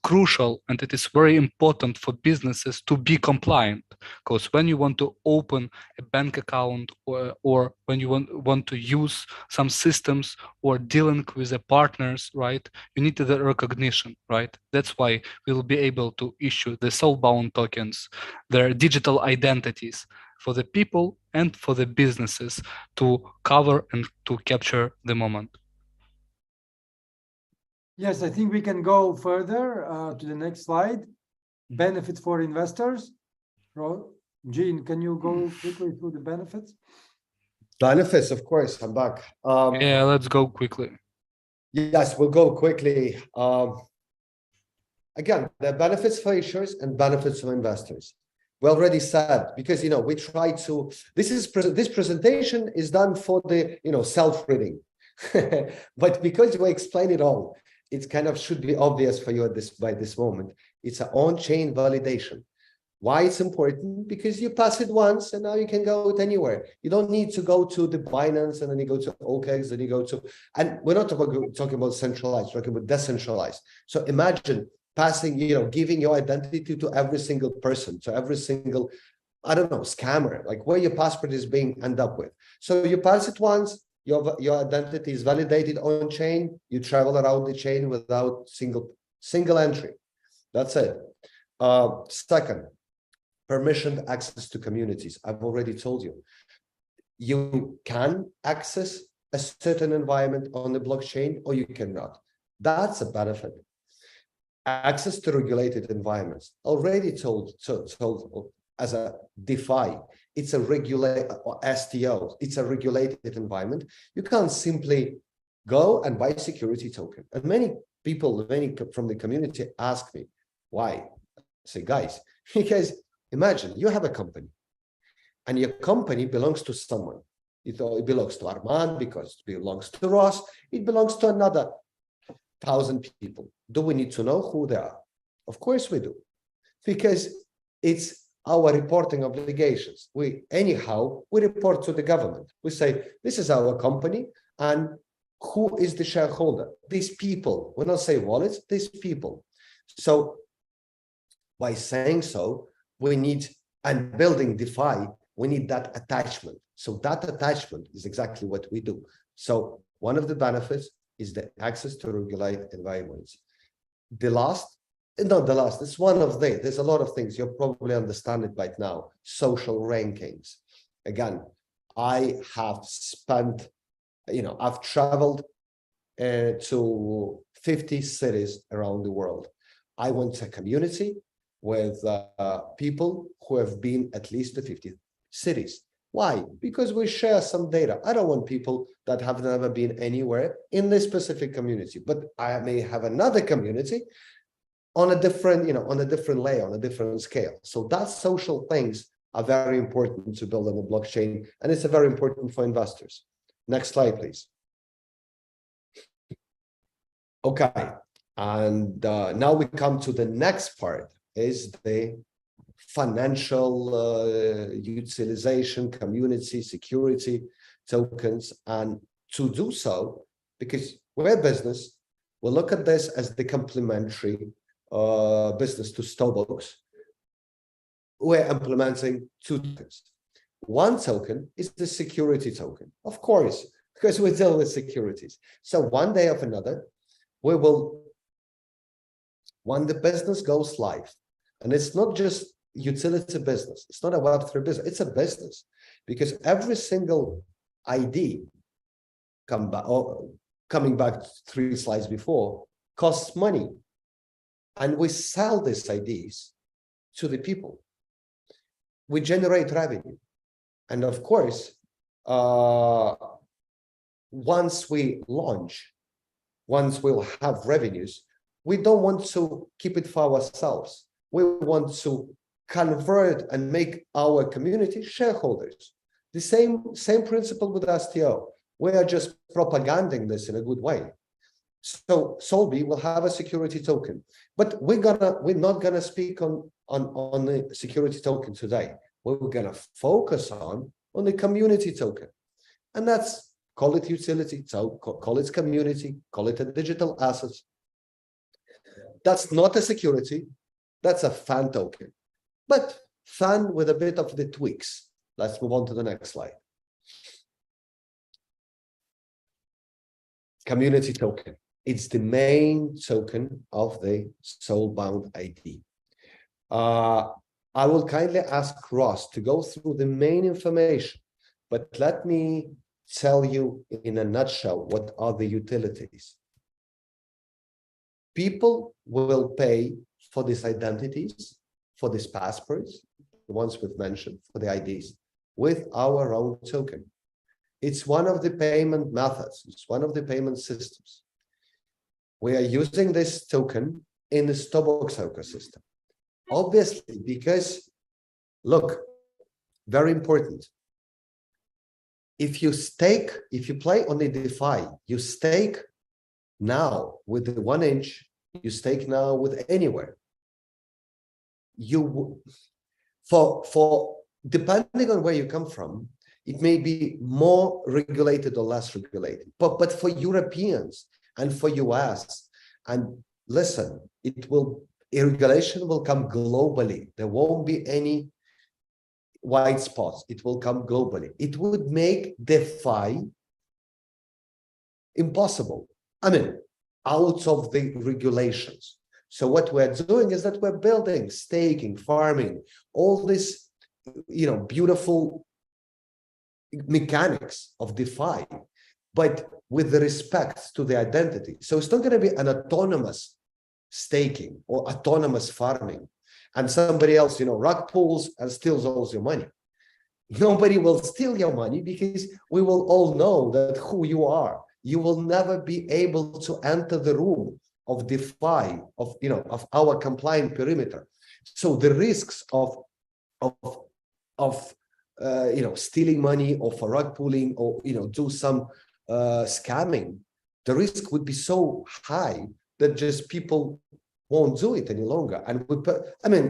Speaker 2: crucial and it is very important for businesses to be compliant, because when you want to open a bank account or when you want to use some systems or dealing with the partners, right, you need the recognition, right? That's why we'll be able to issue the soulbound tokens, their digital identities for the people and for the businesses to cover and to capture the moment.
Speaker 3: Yes, I think we can go further to the next slide. Benefits for investors. Jean, can you go quickly through the benefits?
Speaker 1: Benefits, of course, I'm back.
Speaker 2: Yeah, let's go quickly.
Speaker 1: Yes, we'll go quickly. Again, the benefits for issuers and benefits for investors. We already said, because, we try to, this presentation is done for the, self-reading. But because we explain it all, it kind of should be obvious for you by this moment. It's an on-chain validation. Why it's important? Because you pass it once and now you can go it anywhere. You don't need to go to the Binance and then you go to OKEx, then you go to, and we're not talking about centralized, we're talking about decentralized. So imagine passing, giving your identity to every single person, to every single, I don't know, scammer, like where your passport is being end up with. So you pass it once, your identity is validated on chain, you travel around the chain without single entry. That's it. Second, permissioned access to communities. I've already told you. You can access a certain environment on the blockchain or you cannot. That's a benefit. Access to regulated environments. Already told as a DeFi, it's a regulated, or STO, it's a regulated environment. You can't simply go and buy a security token. And many people, from the community ask me, why? I say, guys, because imagine you have a company and your company belongs to someone. It belongs to Armand because it belongs to Ross. It belongs to another 1,000 people. Do we need to know who they are? Of course we do, because it's our reporting obligations. We report to the government. We say, this is our company and who is the shareholder? These people. We don't say wallets, these people. So by saying so, we need, and building DeFi, we need that attachment. So that attachment is exactly what we do. So one of the benefits is the access to regulated environments. It's one of there's a lot of things, you'll probably understand it by now. Social rankings. Again, I have spent, I've traveled to 50 cities around the world. I went to a community with people who have been at least to 50 cities. Why? Because we share some data. I don't want people that have never been anywhere in this specific community, but I may have another community on a different, on a different layer, on a different scale. So that social things are very important to build on the blockchain, and it's very important for investors. Next slide, please. Okay, and now we come to the next part, is the financial utilization, community, security tokens. And to do so, because we're a business, we'll look at this as the complementary business to Stobox. We're implementing two tokens. One token is the security token. Of course, because we deal with securities. So one day of another, we will, when the business goes live, and it's not just utility business, it's not a Web3 business, it's a business, because every single ID coming back 3 slides before costs money, and we sell these IDs to the people. We generate revenue, and of course, once we launch, once we'll have revenues, we don't want to keep it for ourselves. We want to convert and make our community shareholders. The same principle with STO. We are just propaganding this in a good way. So SOULB will have a security token, but we're not gonna speak on the security token today. We're gonna focus on the community token, and that's, call it utility, so call it community, call it a digital asset. That's not a security, that's a fan token, but fan with a bit of the tweaks. Let's move on to the next slide. Community token. It's the main token of the Soulbound ID. I will kindly ask Ross to go through the main information, but let me tell you in a nutshell what are the utilities. People will pay for these identities, for these passports, the ones we've mentioned, for the IDs, with our own token. It's one of the payment methods, it's one of the payment systems. We are using this token in the Stobox ecosystem. Obviously, because, look, very important. If you play on the DeFi, you stake now with the 1 inch, you stake now with anywhere. Depending on where you come from, it may be more regulated or less regulated. But for Europeans and for US, and listen, regulation will come globally. There won't be any white spots. It will come globally. It would make DeFi impossible. I mean, out of the regulations. So what we're doing is that we're building, staking, farming, all this, beautiful mechanics of DeFi, but with the respect to the identity. So it's not going to be an autonomous staking or autonomous farming, and somebody else, rug pulls and steals all your money. Nobody will steal your money because we will all know that who you are. You will never be able to enter the room of DeFi, of our compliant perimeter. So the risks of stealing money or for rug pulling or do some scamming, the risk would be so high that just people won't do it any longer. And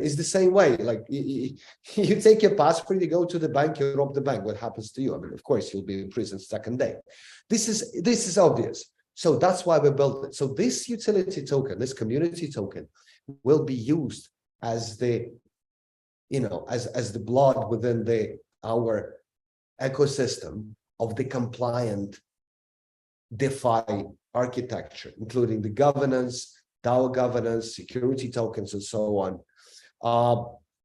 Speaker 1: it's the same way. Like you take your passport, you go to the bank, you rob the bank. What happens to you? Of course, you'll be in prison second day. This is obvious. So that's why we built it. So this utility token, this community token, will be used as the, as the blood within our ecosystem of the compliant DeFi architecture, including the governance, DAO governance, security tokens, and so on.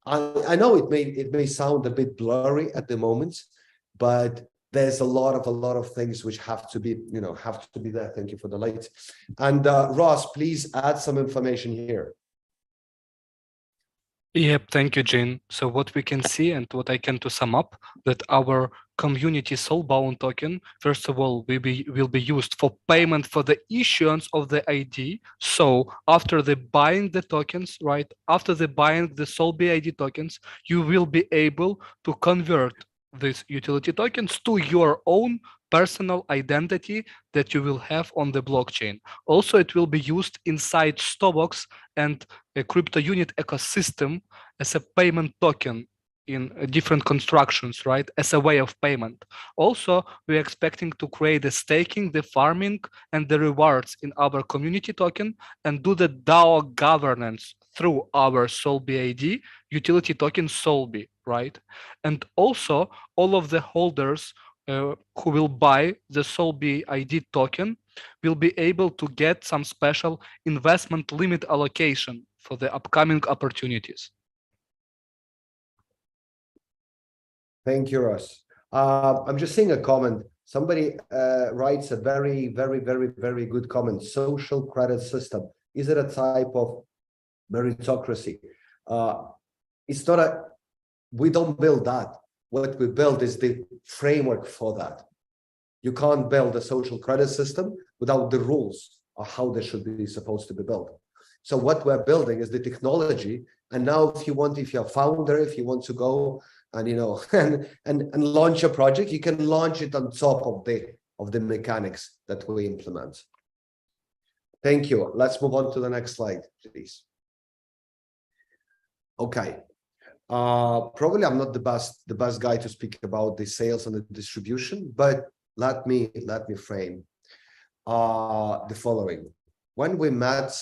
Speaker 1: I know it may sound a bit blurry at the moment, but there's a lot of things which have to be there. Thank you for the light. And Ross, please add some information here.
Speaker 2: Yep, thank you, Gene. So what we can see and what I can to sum up, that our community Soulbound token, first of all, will be used for payment for the issuance of the ID. So after the buying the tokens, right, after the buying the SOULB ID tokens, you will be able to convert these utility tokens to your own personal identity that you will have on the blockchain. Also, it will be used inside Stobox and a crypto unit ecosystem as a payment token in different constructions, right, as a way of payment. Also, we're expecting to create the staking, the farming, and the rewards in our community token and do the DAO governance through our SOULB ID utility token SOULB, right? And also, all of the holders who will buy the SOULB ID token will be able to get some special investment limit allocation for the upcoming opportunities.
Speaker 1: Thank you, Ross. I'm just seeing a comment. Somebody writes a very, very, very, very good comment. Social credit system. Is it a type of meritocracy? It's not a, we don't build that. What we build is the framework for that. You can't build a social credit system without the rules of how they should be supposed to be built. So what we're building is the technology. And now if you're a founder, if you want to go and, you know, and launch a project, you can launch it on top of the mechanics that we implement. Thank you. Let's move on to the next slide, please. Okay. Probably I'm not the best guy to speak about the sales and the distribution, but let me frame the following. When we met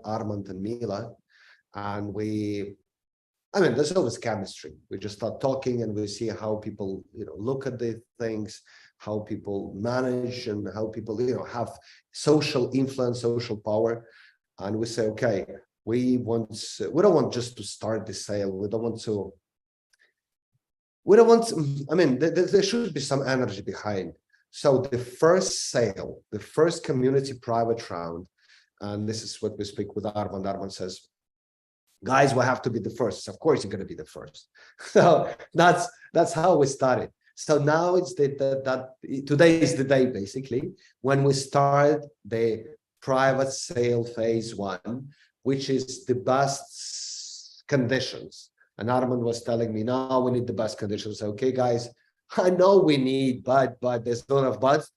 Speaker 1: Armand and Mila, and there's always chemistry. We just start talking and we see how people, you know, look at the things, how people manage, and how people, you know, have social influence, social power. And we say, okay, we don't want just to start the sale. There should be some energy behind. So the first sale, the first community private round, and this is what we speak with Armand. Armand says, guys, we have to be the first. Of course, you're going to be the first. So that's how we started. So now it's today is the day, basically, when we start the private sale phase 1, which is the best conditions. And Armand was telling me, now we need the best conditions. Okay, guys, I know we need, but there's a lot of buts.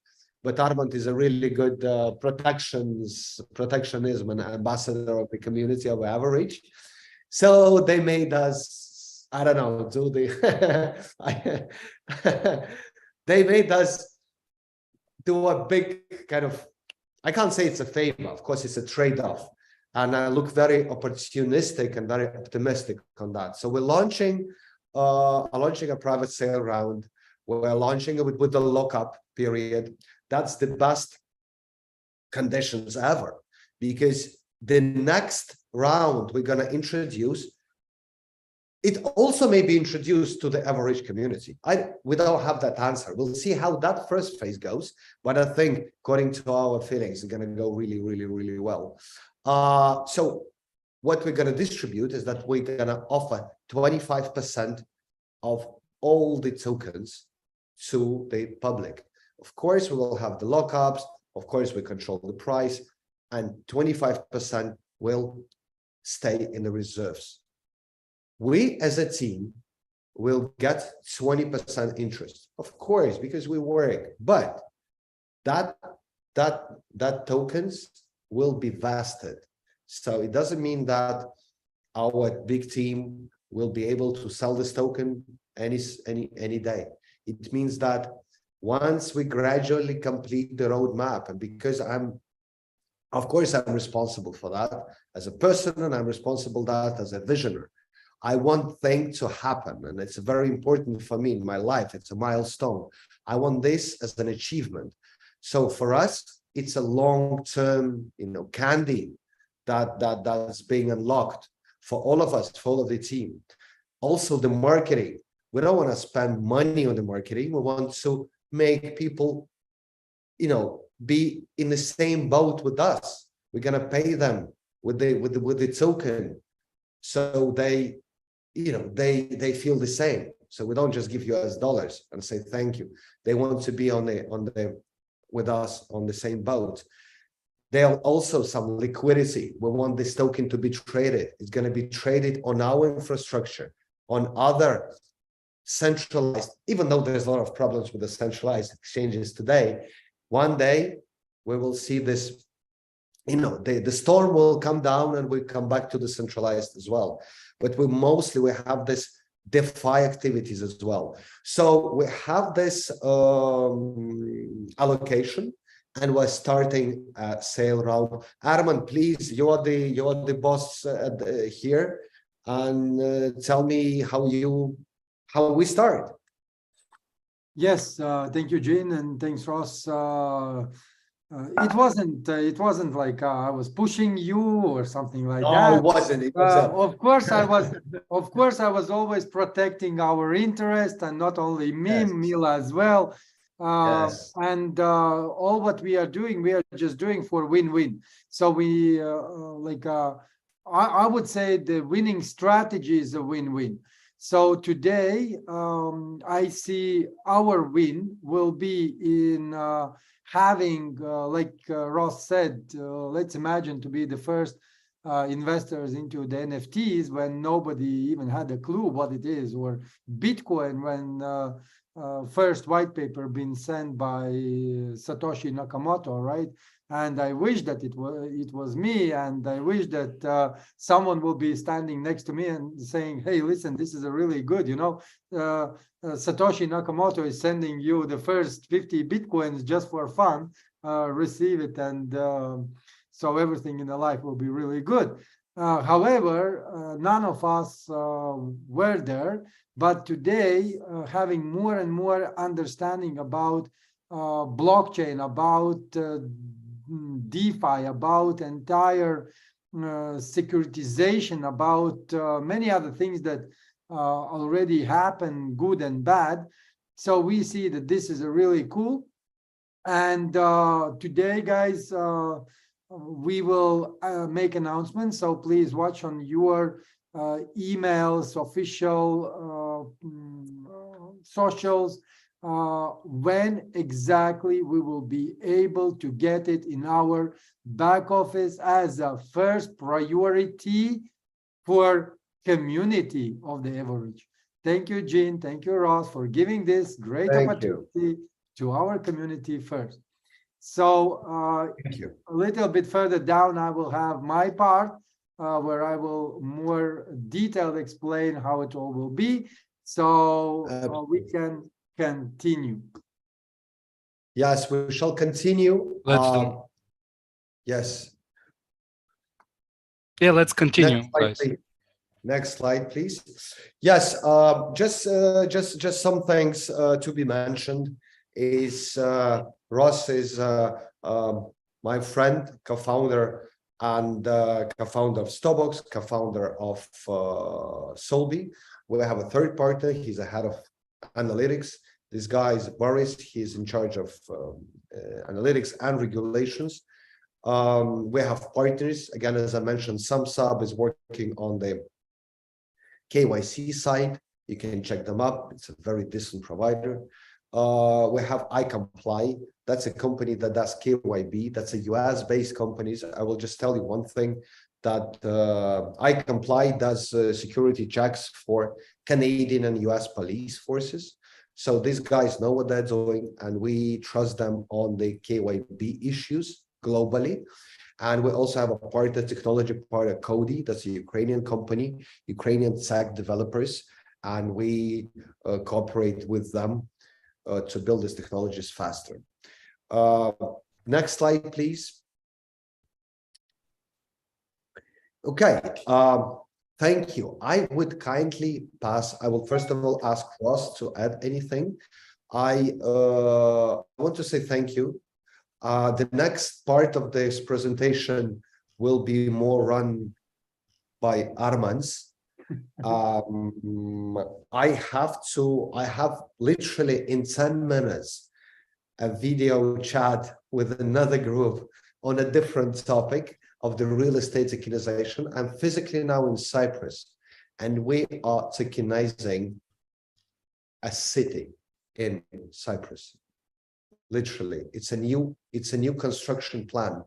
Speaker 1: But Armand is a really good protectionism and ambassador of the community of Evorich. So they made us, I don't know, do the they made us do a big kind of, I can't say it's a favor, of course it's a trade-off. And I look very opportunistic and very optimistic on that. So we're launching a private sale round. We're launching it with the lockup period. That's the best conditions ever, because the next round we're going to introduce, it also may be introduced to the Evorich community. We don't have that answer. We'll see how that first phase goes, but I think according to our feelings, it's going to go really, really, really well. So what we're going to distribute is that we're going to offer 25% of all the tokens to the public. Of course, we will have the lockups. Of course, we control the price, and 25% will stay in the reserves. We, as a team, will get 20% interest, of course, because we work. But that tokens will be vested. So it doesn't mean that our big team will be able to sell this token any day. It means that once we gradually complete the roadmap, and because of course, I'm responsible for that as a person, and I'm responsible for that as a visionary. I want things to happen, and it's very important for me in my life. It's a milestone. I want this as an achievement. So for us, it's a long-term, candy that's being unlocked for all of us, for all of the team. Also, the marketing. We don't want to spend money on the marketing. We want to make people, be in the same boat with us. We're gonna pay them with the token, so they feel the same. So we don't just give US dollars and say thank you. They want to be with us on the same boat. There's also some liquidity. We want this token to be traded. It's going to be traded on our infrastructure, on other centralized, even though there's a lot of problems with the centralized exchanges today. One day we will see this, the storm will come down and we come back to the centralized as well. But we have this DeFi activities as well. So we have this allocation, and we're starting a sale round. Armand, please, you are the boss here, and tell me how we start.
Speaker 3: Yes, thank you, Jean, and thanks, Ross. It wasn't like I was pushing you or something like
Speaker 1: No,
Speaker 3: that.
Speaker 1: it wasn't. It was
Speaker 3: Of course, I was always protecting our interest, and not only me,
Speaker 1: yes,
Speaker 3: Mila as well.
Speaker 1: yes,
Speaker 3: And all what we are doing, we are just doing for win-win. So I would say the winning strategy is a win-win. So today, I see our win will be in having, like Ross said, let's imagine to be the first investors into the NFTs when nobody even had a clue what it is, or Bitcoin when first white paper been sent by Satoshi Nakamoto, right? And I wish that it was me, and I wish that someone will be standing next to me and saying, "Hey, listen, this is a really good, Satoshi Nakamoto is sending you the first 50 Bitcoins just for fun. Receive it, and so everything in the life will be really good." However, none of us were there, but today, having more and more understanding about blockchain, about DeFi, about entire securitization, about many other things that already happen, good and bad. So we see that this is a really cool. And today, guys, we will make announcements. So please watch on your emails, official socials, when exactly we will be able to get it in our back office as a first priority for community of the Evorich. Thank you, Jean. Thank you, Ross, for giving this great opportunity to our community first. So
Speaker 1: thank you.
Speaker 3: A little bit further down, I will have my part where I will more detailed explain how it all will be. So we can continue.
Speaker 1: Yes, we shall continue.
Speaker 2: Let's do.
Speaker 1: Yes.
Speaker 2: Yeah, let's continue,
Speaker 1: Next slide,
Speaker 2: guys.
Speaker 1: please. Next slide, please. Yes, just some things to be mentioned is Ross is my friend, co-founder and co-founder of Stobox, co-founder of SOULB. We have a third partner. He's a head of analytics. This guy is Boris. He's in charge of analytics and regulations. We have partners. Again, as I mentioned, SUB is working on the KYC side. You can check them up. It's a very decent provider. We have iComply. That's a company that does KYB. That's a US-based company. I will just tell you one thing, that iComply does security checks for Canadian and US police forces. So these guys know what they're doing, and we trust them on the KYB issues globally. And we also have a partner, technology partner, Cody. That's a Ukrainian company, Ukrainian tech developers, and we cooperate with them to build these technologies faster. Next slide, please. Okay, thank you. I would kindly pass. I will first of all ask Ross to add anything. I want to say thank you. The next part of this presentation will be more run by Armands. I have literally in 10 minutes a video chat with another group on a different topic of the real estate tokenization. I'm physically now in Cyprus, and we are tokenizing a city in Cyprus. Literally, it's a new construction plan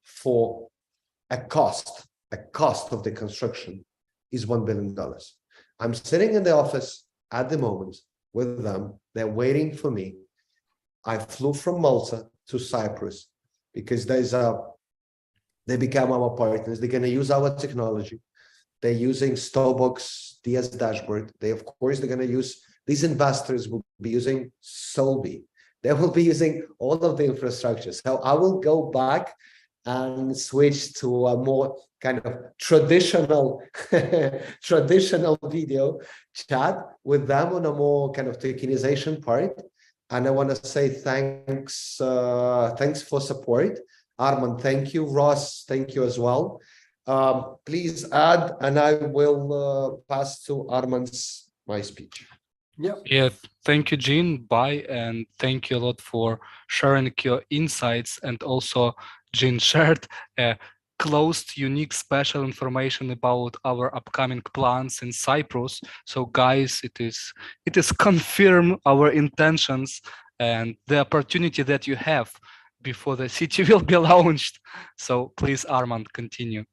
Speaker 1: for a cost of the construction is $1 billion. I'm sitting in the office at the moment with them. They're waiting for me. I flew from Malta to Cyprus because they become our partners. They're going to use our technology. They're using Stobox DS dashboard. They're going to use, these investors will be using SOULB. They will be using all of the infrastructure. So I will go back and switch to a more kind of traditional traditional video chat with them on a more kind of tokenization part. And I want to say thanks for support. Armand, thank you. Ross, thank you as well. Please add, and I will pass to Armands my speech.
Speaker 2: Yeah, thank you, Jean. Bye, and thank you a lot for sharing your insights. And also, Jean shared closed, unique, special information about our upcoming plans in Cyprus. So, guys, it is confirm our intentions and the opportunity that you have before the city will be launched. So, please, Armand, continue.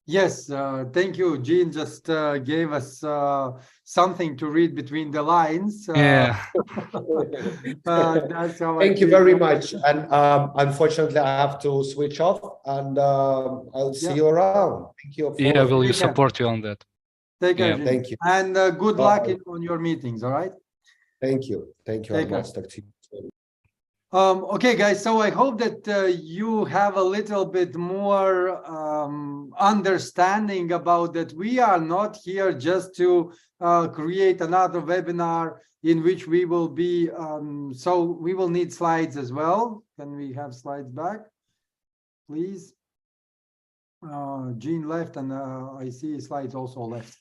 Speaker 3: Yes, thank you. Jean just gave us something to read between the lines.
Speaker 2: Yeah.
Speaker 3: That's how
Speaker 1: Thank you very much. And unfortunately, I have to switch off, and I'll see you around. Thank you.
Speaker 2: Yeah, will you support you on that?
Speaker 3: Take care, Jean.
Speaker 1: Thank you.
Speaker 3: And good luck on your meetings, all right?
Speaker 1: Thank you. Thank you, Armands.
Speaker 3: Okay, guys, so I hope that you have a little bit more understanding about that. We are not here just to create another webinar in which we will be, so we will need slides as well. Can we have slides back, please? Jean left, and I see slides also left.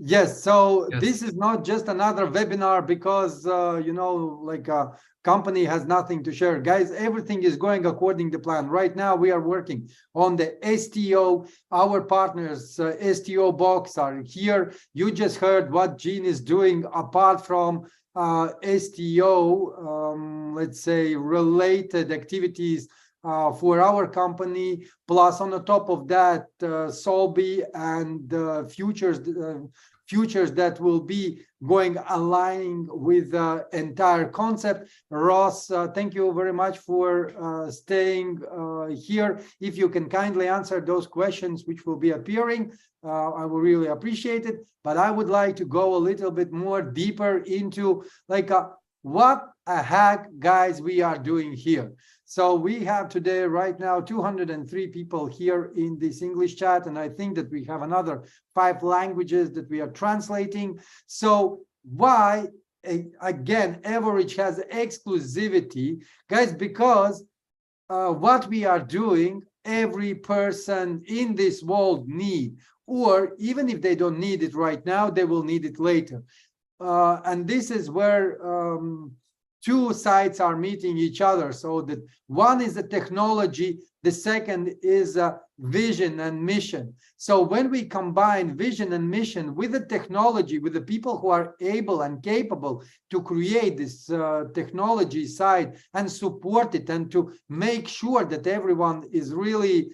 Speaker 3: Yes, so yes. This is not just another webinar because, you know, like a company has nothing to share. Guys, everything is going according to plan. Right now, we are working on the STO. Our partners, STO Box, are here. You just heard what Jean is doing apart from STO, let's say, related activities for our company, plus on the top of that, SOULB and futures that will be aligning with the entire concept. Ross, thank you very much for staying here. If you can kindly answer those questions which will be appearing, I will really appreciate it. But I would like to go a little bit more deeper into like what a heck, guys, we are doing here. So we have today, right now, 203 people here in this English chat, and I think that we have another 5 languages that we are translating. So why, again, Evorich has exclusivity, guys, because what we are doing, every person in this world need, or even if they don't need it right now, they will need it later. And this is where two sides are meeting each other. So that one is the technology, the second is vision and mission. So when we combine vision and mission with the technology, with the people who are able and capable to create this technology side and support it, and to make sure that everyone is really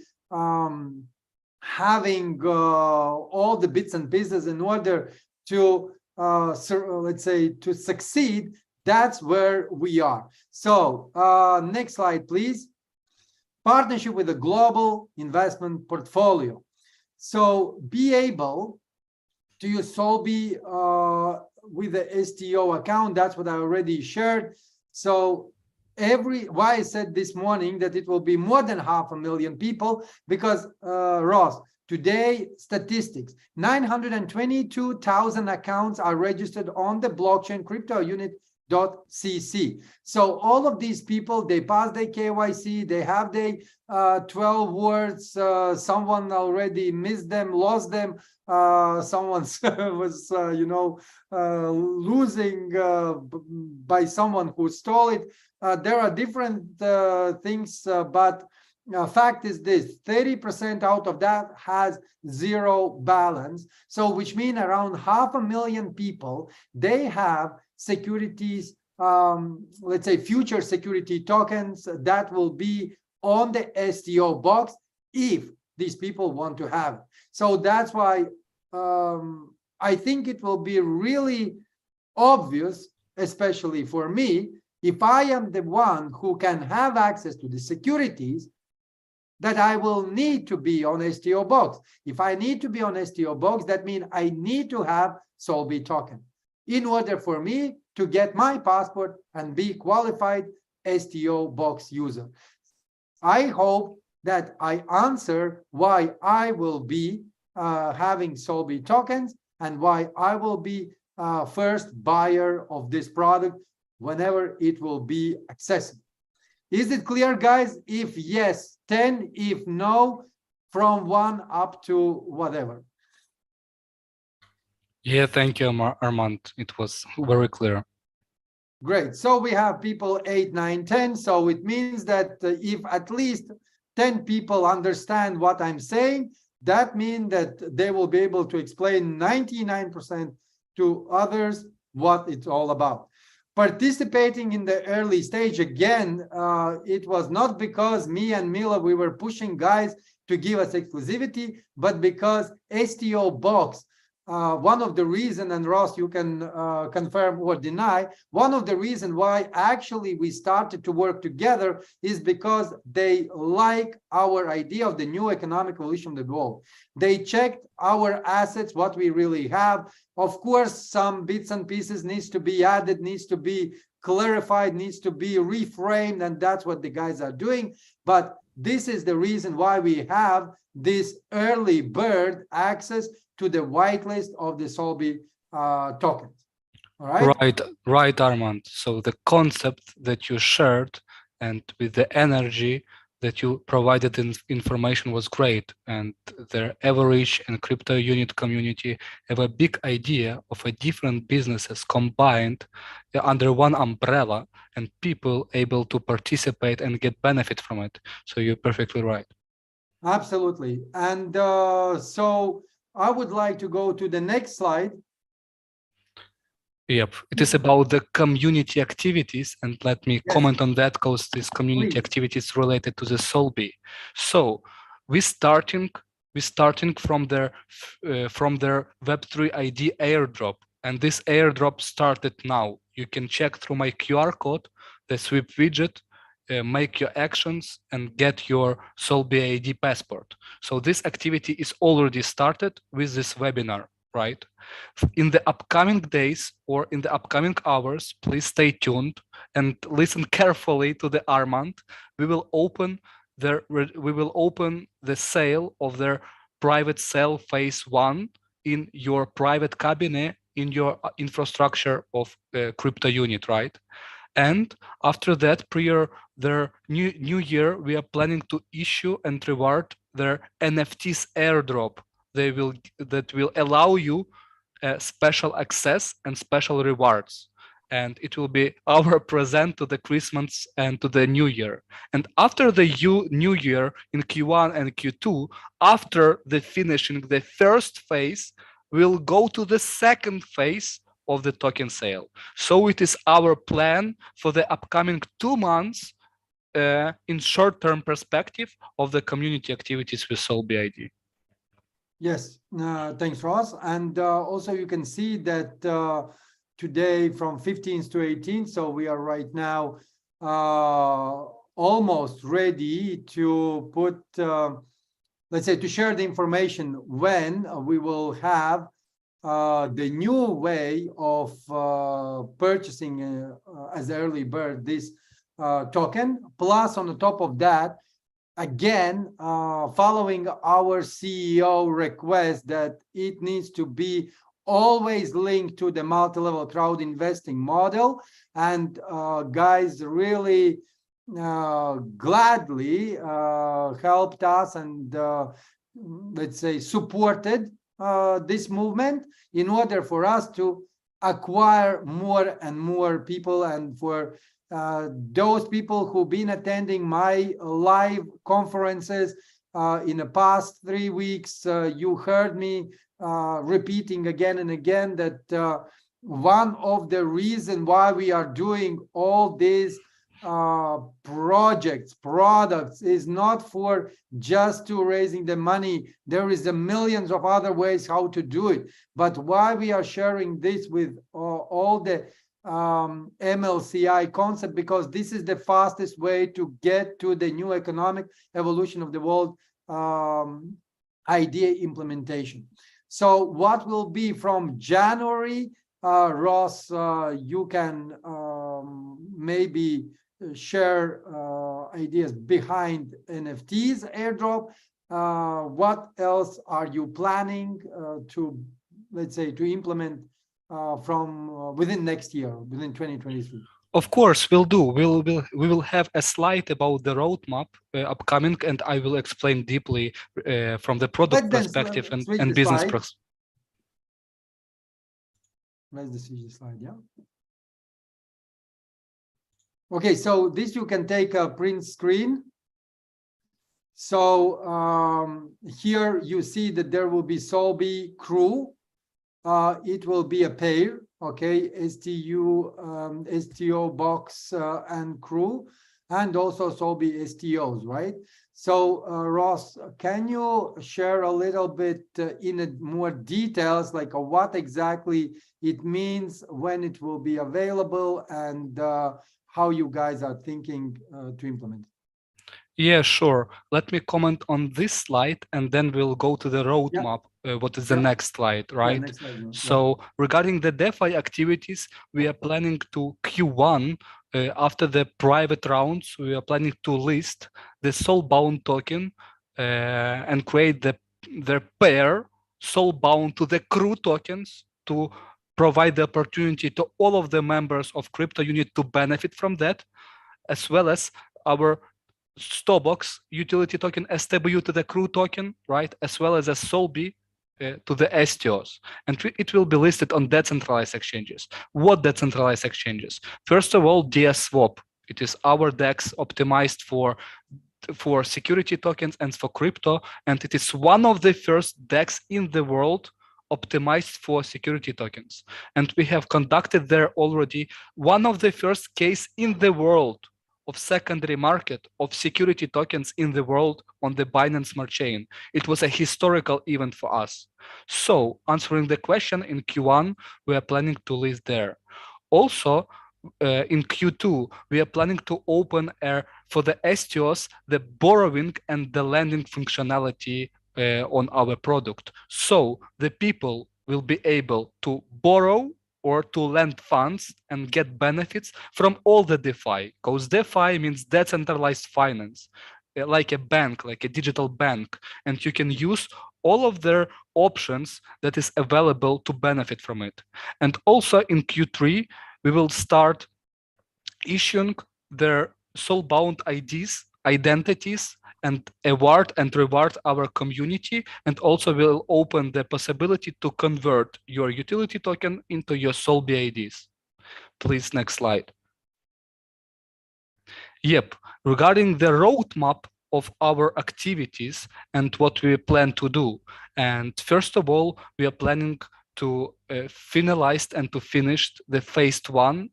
Speaker 3: having all the bits and pieces in order to let's say to succeed, that's where we are. So next slide, please. Partnership with a global investment portfolio. So be able to use SOULB with the STO account. That's what I already shared. So why I said this morning that it will be more than 500,000 people, because Ross, today, statistics, 922,000 accounts are registered on the blockchain crypto unit.cc. So all of these people, they pass their KYC, they have their 12 words, someone already missed them, lost them, someone was, losing by someone who stole it. There are different things, but fact is this: 30% out of that has zero balance. So which means around 500,000 people, they have securities, let's say future security tokens that will be on the STO box if these people want to have it. So that's why I think it will be really obvious, especially for me, if I am the one who can have access to the securities, that I will need to be on STO box. If I need to be on STO box, that means I need to have SOULB token in order for me to get my passport and be qualified STO box user. I hope that I answer why I will be having SOULB tokens and why I will be first buyer of this product whenever it will be accessible. Is it clear, guys? If yes, 10. If no, from 1 up to whatever.
Speaker 2: Yeah, thank you, Armand. It was very clear.
Speaker 3: Great. So we have people 8, 9, 10. So it means that if at least 10 people understand what I'm saying, that means that they will be able to explain 99% to others what it's all about. Participating in the early stage, again, it was not because me and Mila, we were pushing guys to give us exclusivity, but because STO Box, one of the reasons, and Ross, you can confirm or deny, one of the reasons why actually we started to work together is because they like our idea of the new economic evolution of the world. They checked our assets, what we really have. Of course, some bits and pieces needs to be added, needs to be clarified, needs to be reframed, and that's what the guys are doing. But this is the reason why we have this early bird access to the whitelist of the SOULB tokens. All right?
Speaker 2: Right, Armand. So the concept that you shared and with the energy that you provided in information was great. And the Evorich and crypto unit community have a big idea of a different businesses combined under one umbrella and people able to participate and get benefit from it. So you're perfectly right.
Speaker 3: Absolutely. And so I would like to go to the next slide.
Speaker 2: Yep, it is about the community activities, and let me comment on that because this community activities related to the SOULB. So we're starting from their Web3 ID airdrop, and this airdrop started now. You can check through my QR code, the sweep widget, make your actions and get your SOULB ID passport. So this activity is already started with this webinar, right? In the upcoming days or in the upcoming hours, please stay tuned and listen carefully to the Armand. We will open the sale of their private sale phase 1 in your private cabinet in your infrastructure of crypto unit, right? And after that, prior their new year, we are planning to issue and reward their NFTs airdrop. That will allow you special access and special rewards. And it will be our present to the Christmas and to the New Year. And after the New Year in Q1 and Q2, after the finishing the first phase, we'll go to the second phase of the token sale. So it is our plan for the upcoming 2 months in short-term perspective of the community activities with SOULB ID.
Speaker 3: Yes, thanks, Ross. And also you can see that today from 15th to 18th, so we are right now almost ready to put, let's say, to share the information when we will have the new way of purchasing as early bird this token. Plus, on the top of that, again, following our CEO request that it needs to be always linked to the multi-level crowd investing model. And guys really gladly helped us and let's say supported this movement in order for us to acquire more and more people. And for those people who've been attending my live conferences in the past 3 weeks, you heard me repeating again and again that one of the reasons why we are doing all these products is not for just to raising the money. There is a millions of other ways how to do it, but why we are sharing this with all the MLCI concept, because this is the fastest way to get to the new economic evolution of the world idea implementation. So what will be from January, Ross, you can maybe share ideas behind NFTs airdrop. What else are you planning to, let's say, to implement from within next year, within 2023?
Speaker 2: Of course, we'll do. We will have a slide about the roadmap upcoming, and I will explain deeply from the product perspective and business perspective.
Speaker 3: Let's switch the slide, yeah. Okay, so this you can take a print screen. So here you see that there will be WorldCRU. It will be a pair, okay, STO box and CRU, and also SOULB STOs, right? So Ross, can you share a little bit in more details, like what exactly it means, when it will be available, and how you guys are thinking to implement it?
Speaker 2: Yeah, sure. Let me comment on this slide, and then we'll go to the roadmap. What is the next slide, right?
Speaker 3: Next slide,
Speaker 2: so regarding the DeFi activities, we are planning to Q1, after the private rounds, we are planning to list the Soulbound token and create their pair Soulbound to the CRU tokens to provide the opportunity to all of the members of crypto unit to benefit from that, as well as our Stobox utility token STW to the CRU token, right, as well as a SOULB to the STOs, and it will be listed on decentralized exchanges. What decentralized exchanges? First of all, DSwap. It is our DEX optimized for security tokens and for crypto, and it is one of the first DEX in the world optimized for security tokens. And we have conducted there already one of the first case in the world of secondary market of security tokens in the world on the Binance Smart Chain. It was a historical event for us. So answering the question, in Q1, we are planning to list there. Also, in Q2, we are planning to open for the STOs, the borrowing and the lending functionality on our product. So the people will be able to borrow or to lend funds and get benefits from all the DeFi, because DeFi means decentralized finance, like a bank, like a digital bank, and you can use all of their options that is available to benefit from it. And also in Q3, we will start issuing their Soulbound IDs, identities, and award and reward our community, and also will open the possibility to convert your utility token into your SOULB IDs. Please, next slide. Yep, regarding the roadmap of our activities and what we plan to do. And first of all, we are planning to finalize and to finish the phase 1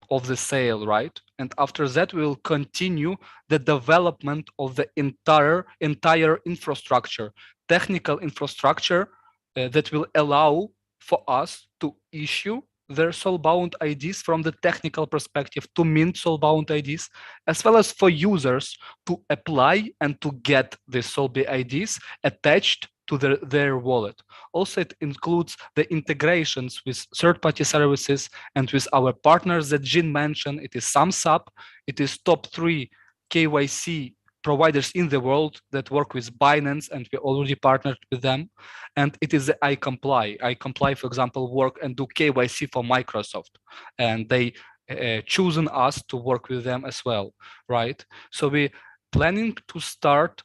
Speaker 2: of the sale, right? And after that, we will continue the development of the entire infrastructure, technical infrastructure that will allow for us to issue their Soulbound IDs from the technical perspective, to mint Soulbound IDs, as well as for users to apply and to get the SOULB IDs attached to their wallet. Also, it includes the integrations with third-party services and with our partners that Jin mentioned. It is SumSub, it is top 3 KYC providers in the world that work with Binance, and we already partnered with them. And it is the iComply. iComply, for example, work and do KYC for Microsoft, and they chosen us to work with them as well, right? So we're planning to start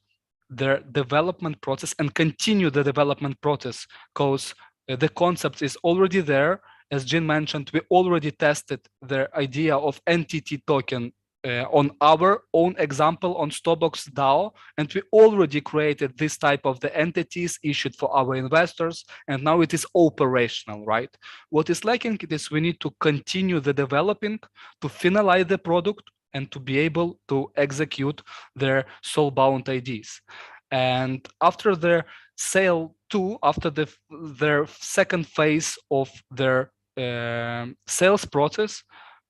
Speaker 2: their development process and continue the development process, because the concept is already there. As Jin mentioned, we already tested the idea of entity token on our own example on Stobox DAO, and we already created this type of the entities issued for our investors, and now it is operational, right? What is lacking is we need to continue the developing to finalize the product and to be able to execute their Soulbound IDs. And after their sale 2, after their second phase of their sales process,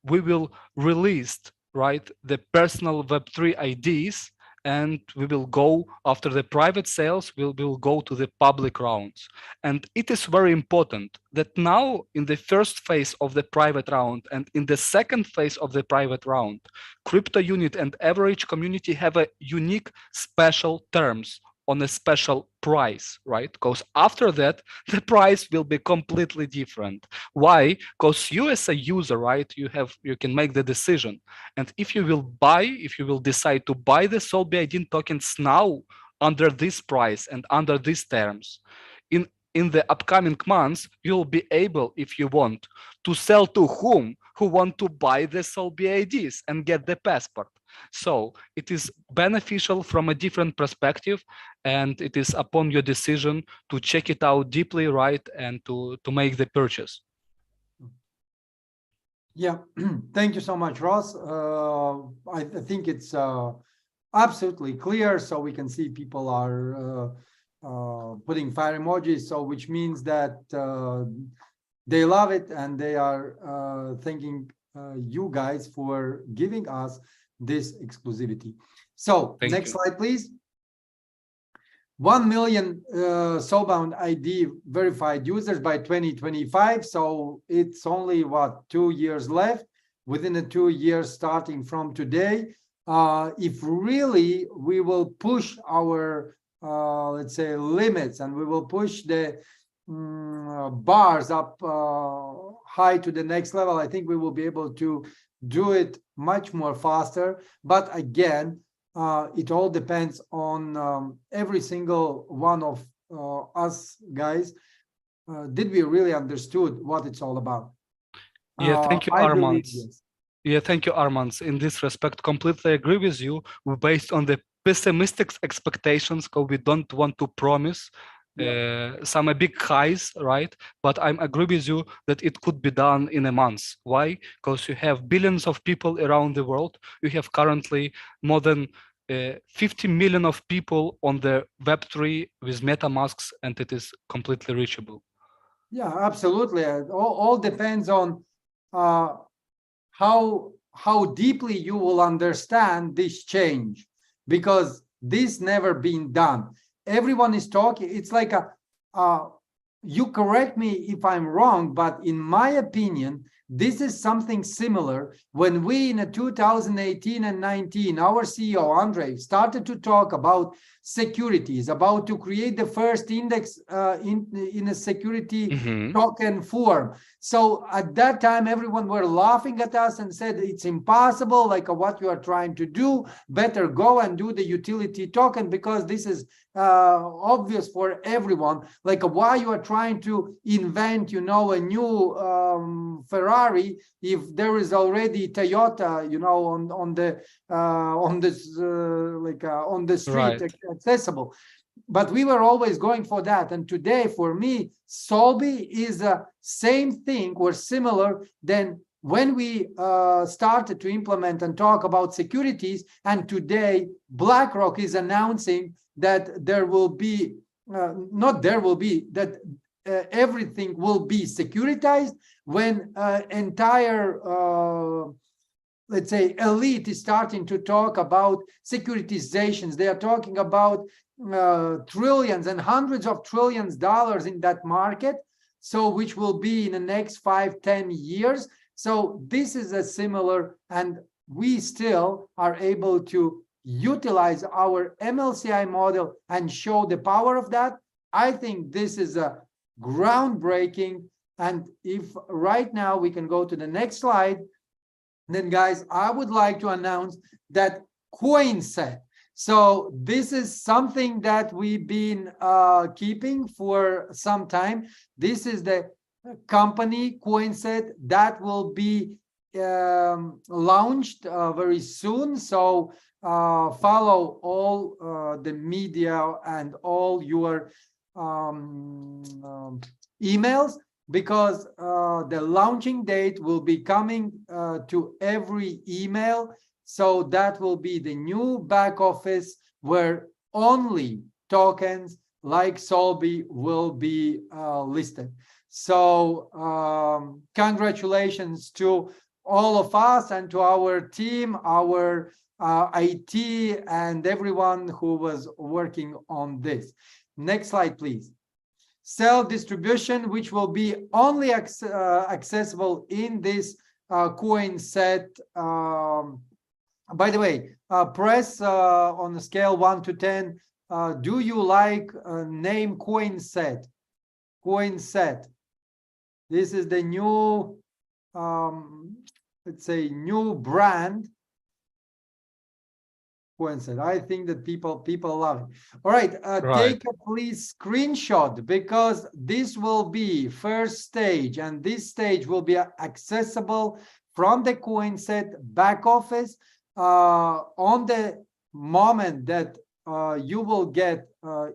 Speaker 2: we will release, right, the personal Web3 IDs and we will go after the private sales, we will go to the public rounds. And it is very important that now in the first phase of the private round and in the second phase of the private round, crypto unit and Evorich community have a unique special terms on a special price, right? Because after that, the price will be completely different. Why? Because you as a user, right, you can make the decision. And if you will decide to buy the SOULB ID tokens now under this price and under these terms, in the upcoming months, you'll be able, if you want, to sell to who want to buy the SOULB IDs and get the passport. So it is beneficial from a different perspective, and it is upon your decision to check it out deeply, right, and to make the purchase.
Speaker 3: Yeah, thank you so much, Ross. I think it's absolutely clear, so we can see people are putting fire emojis, so which means that they love it and they are thanking you guys for giving us this exclusivity. So next slide, please. 1 million Soulbound ID verified users by 2025. So it's only what, 2 years left within the 2 years starting from today. If really we will push our let's say limits, and we will push the bars up high to the next level, I think we will be able to do it much more faster. But again, it all depends on every single one of us guys. Did we really understood what it's all about?
Speaker 2: Yeah, thank you, Armands. Yes. Yeah, thank you, Armands. In this respect, completely agree with you. Based on the pessimistic expectations, because we don't want to promise some big highs, right? But I agree with you that it could be done in a month. Why? Because you have billions of people around the world. You have currently more than 50 million of people on the Web3 with MetaMasks, and it is completely reachable.
Speaker 3: Yeah, absolutely. All depends on how deeply you will understand this change, because this never been done. Everyone is talking. It's like you correct me if I'm wrong, but in my opinion, this is something similar when we in 2018 and 19, our CEO, Andrei, started to talk about securities, about to create the first index in a security token form. So at that time, everyone were laughing at us and said, it's impossible, like what you are trying to do, better go and do the utility token, because this is obvious for everyone, like why you are trying to invent, you know, a new Ferrari if there is already Toyota, you know, on the street, right, accessible. But we were always going for that. And today, for me, SOULB is the same thing or similar than when we started to implement and talk about securities. And today, BlackRock is announcing that there will be, everything will be securitized when entire let's say elite is starting to talk about securitizations. They are talking about trillions and hundreds of trillions dollars in that market, so which will be in the next 5-10 years. So this is a similar, and we still are able to utilize our MLCI model and show the power of that. I think this is a groundbreaking. And if right now we can go to the next slide, then guys, I would like to announce that CoinSet. So this is something that we've been keeping for some time. This is the company CoinSet that will be launched very soon. So follow all the media and all your emails, because the launching date will be coming to every email. So that will be the new back office where only tokens like SOULB will be listed. So congratulations to all of us and to our team, our IT, and everyone who was working on this. Next slide, please. Self-distribution, which will be only accessible in this coin set. By the way, press on the scale 1 to 10. Do you like name coin set? Coin set. This is the new, let's say, new brand. Coin set. I think that people love it. All right, take a please screenshot, because this will be first stage, and this stage will be accessible from the coin set back office. On the moment that you will get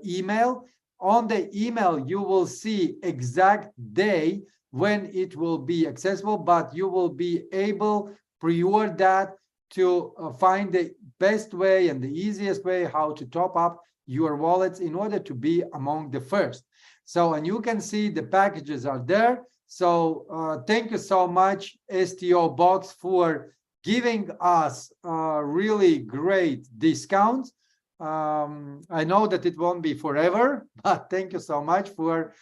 Speaker 3: email, on the email you will see exact day when it will be accessible, but you will be able pre-order that to find the best way and the easiest way how to top up your wallets in order to be among the first. So, and you can see the packages are there. So thank you so much, STO Box, for giving us really great discounts. I know that it won't be forever, but thank you so much for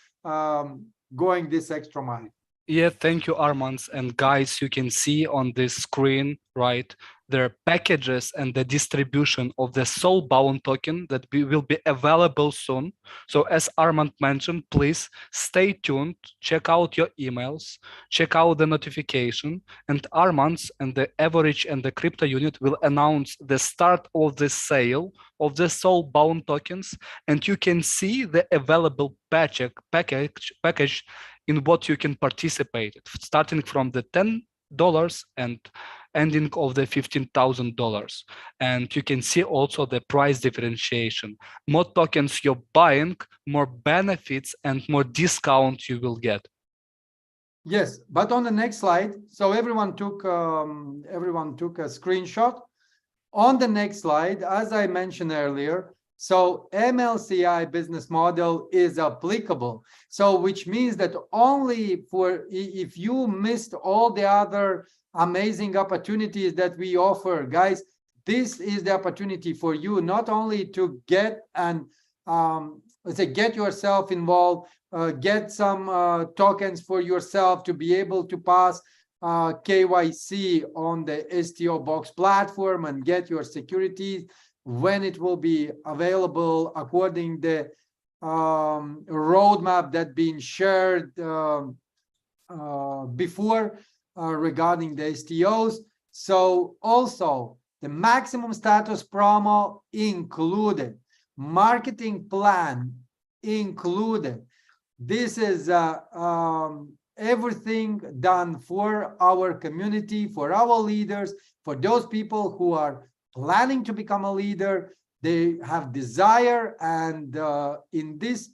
Speaker 3: going this extra mile.
Speaker 2: Yeah, thank you, Armands. And guys, you can see on this screen, right, there are packages and the distribution of the Soulbound token that will be available soon. So as Armand mentioned, please stay tuned, check out your emails, check out the notification, and Armands and the Evorich and the crypto unit will announce the start of the sale of the Soulbound tokens, and you can see the available package in what you can participate, starting from the $10 and ending of the $15,000. And you can see also the price differentiation. More tokens you're buying, more benefits and more discount you will get.
Speaker 3: Yes, but on the next slide, so everyone took a screenshot. On the next slide, as I mentioned earlier, so MLCI business model is applicable. So which means that only for, if you missed all the other amazing opportunities that we offer, guys, this is the opportunity for you not only to get and let's say get yourself involved, get some tokens for yourself to be able to pass KYC on the STO Box platform and get your securities when it will be available according the roadmap that been shared before regarding the STOs. So also the maximum status promo included, marketing plan included. This is everything done for our community, for our leaders, for those people who are planning to become a leader. They have desire, and in this,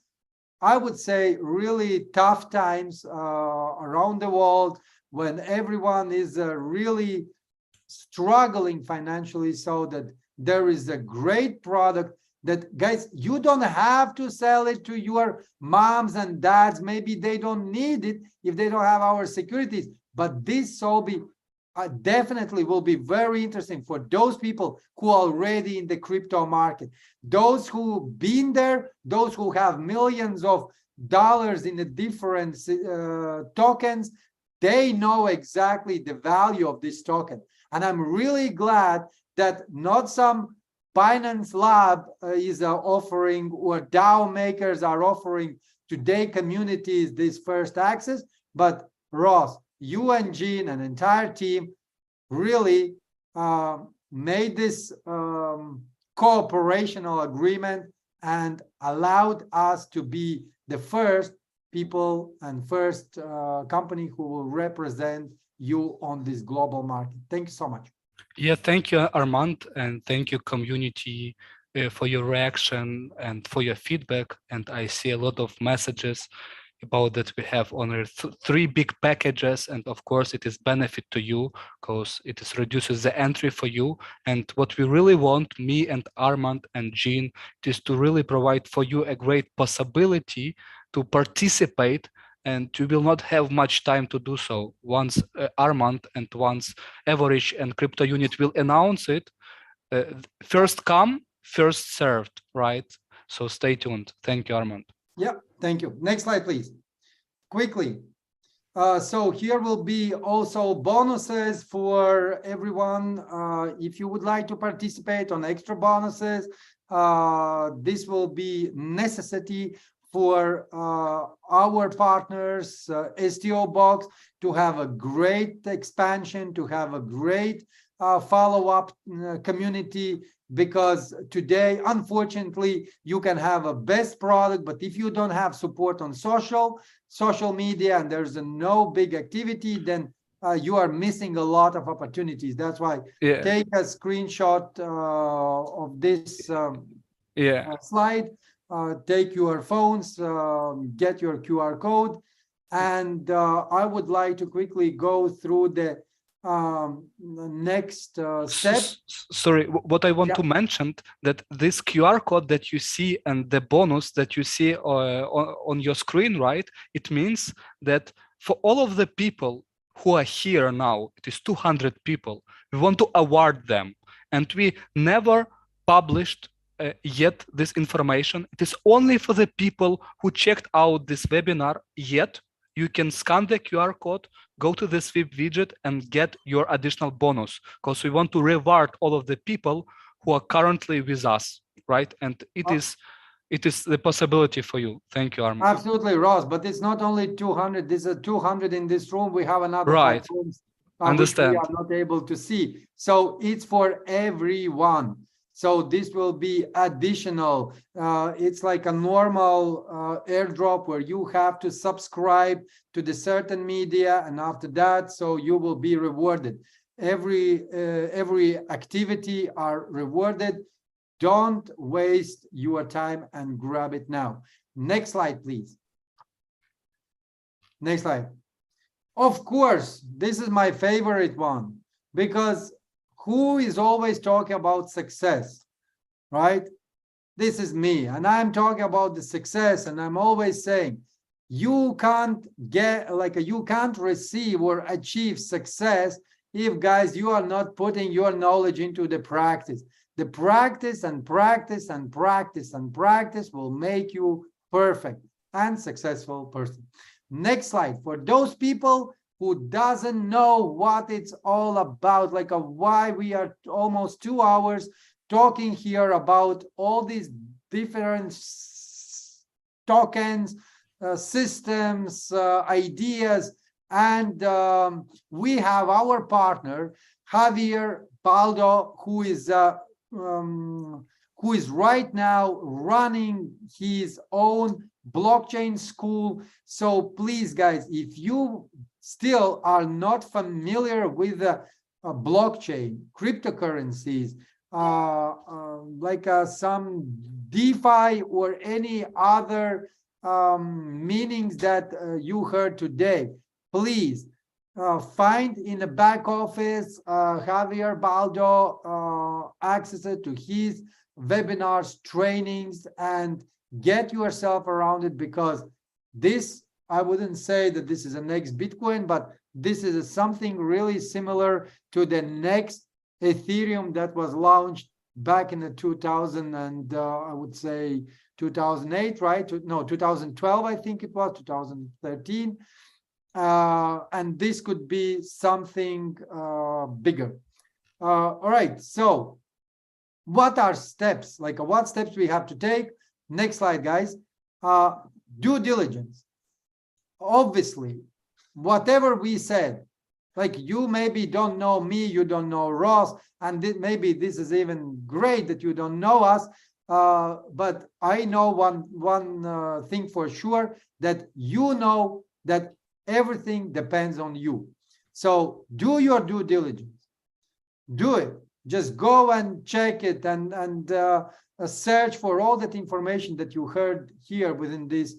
Speaker 3: I would say, really tough times around the world, when everyone is really struggling financially, so that there is a great product that, guys, you don't have to sell it to your moms and dads. Maybe they don't need it if they don't have our securities, but this SOULB definitely will be very interesting for those people who are already in the crypto market, those who've been there, those who have millions of dollars in the different tokens. They know exactly the value of this token. And I'm really glad that not some Binance Lab is offering, or DAO makers are offering to their communities this first access, but Ross, you and Gene and entire team really made this cooperational agreement and allowed us to be the first people and first company who will represent you on this global market. Thank you so much.
Speaker 2: Yeah, thank you, Armand, and thank you, community, for your reaction and for your feedback. And I see a lot of messages about that we have on three big packages, and of course it is benefit to you because it is reduces the entry for you. And what we really want, me and Armand and Gene, is to really provide for you a great possibility to participate, and you will not have much time to do so. Once Armand and once Evorich and crypto unit will announce it, first come, first served, right? So stay tuned. Thank you, Armand.
Speaker 3: Yeah, thank you. Next slide, please. Quickly. So here will be also bonuses for everyone. If you would like to participate on extra bonuses, this will be necessity for our partners, STO Box, to have a great expansion, to have a great follow-up community, because today, unfortunately, you can have a best product, but if you don't have support on social media, and there's no big activity, then you are missing a lot of opportunities. That's why take a screenshot of this slide, take your phones, get your QR code, and I would like to quickly go through the next step.
Speaker 2: Sorry, what I want to mention, that this QR code that you see and the bonus that you see on your screen, right? It means that for all of the people who are here now, it is 200 people, we want to award them. And we never published yet this information. It is only for the people who checked out this webinar yet. You can scan the QR code, go to this VIP widget and get your additional bonus, because we want to reward all of the people who are currently with us, right? And it is the possibility for you. Thank you, Armand.
Speaker 3: Absolutely, Ross, but it's not only 200. There's a 200 in this room. We have another
Speaker 2: right.
Speaker 3: 5 rooms,
Speaker 2: Understand.
Speaker 3: which we are not able to see. So it's for everyone. So this will be additional. It's like a normal airdrop where you have to subscribe to the certain media, and after that, so you will be rewarded. Every activity are rewarded. Don't waste your time and grab it now. Next slide, please. Next slide. Of course, this is my favorite one, because who is always talking about success, right? This is me, and I'm talking about the success, and I'm always saying, you can't you can't receive or achieve success if, guys, you are not putting your knowledge into the practice. The practice and practice and practice and practice will make you perfect and successful person. Next slide. For those people who doesn't know what it's all about, like why we are almost 2 hours talking here about all these different tokens, systems, ideas, and we have our partner Javier Baldo, who is right now running his own blockchain school. So please, guys, if you still are not familiar with the blockchain, cryptocurrencies, like some DeFi or any other meanings that you heard today, please find in the back office Javier Baldo, access it to his webinars, trainings, and get yourself around it, because this, I wouldn't say that this is the next Bitcoin, but this is something really similar to the next Ethereum that was launched back in the 2000 and I would say 2008, right? No, 2012, I think it was 2013. And this could be something bigger. All right, so what are steps? Like what steps we have to take? Next slide, guys. Due diligence. Obviously, whatever we said, like you maybe don't know me, you don't know Ross, and maybe this is even great that you don't know us, but I know one thing for sure, that you know that everything depends on you. So do your due diligence. Do it. Just go and check it and search for all that information that you heard here within these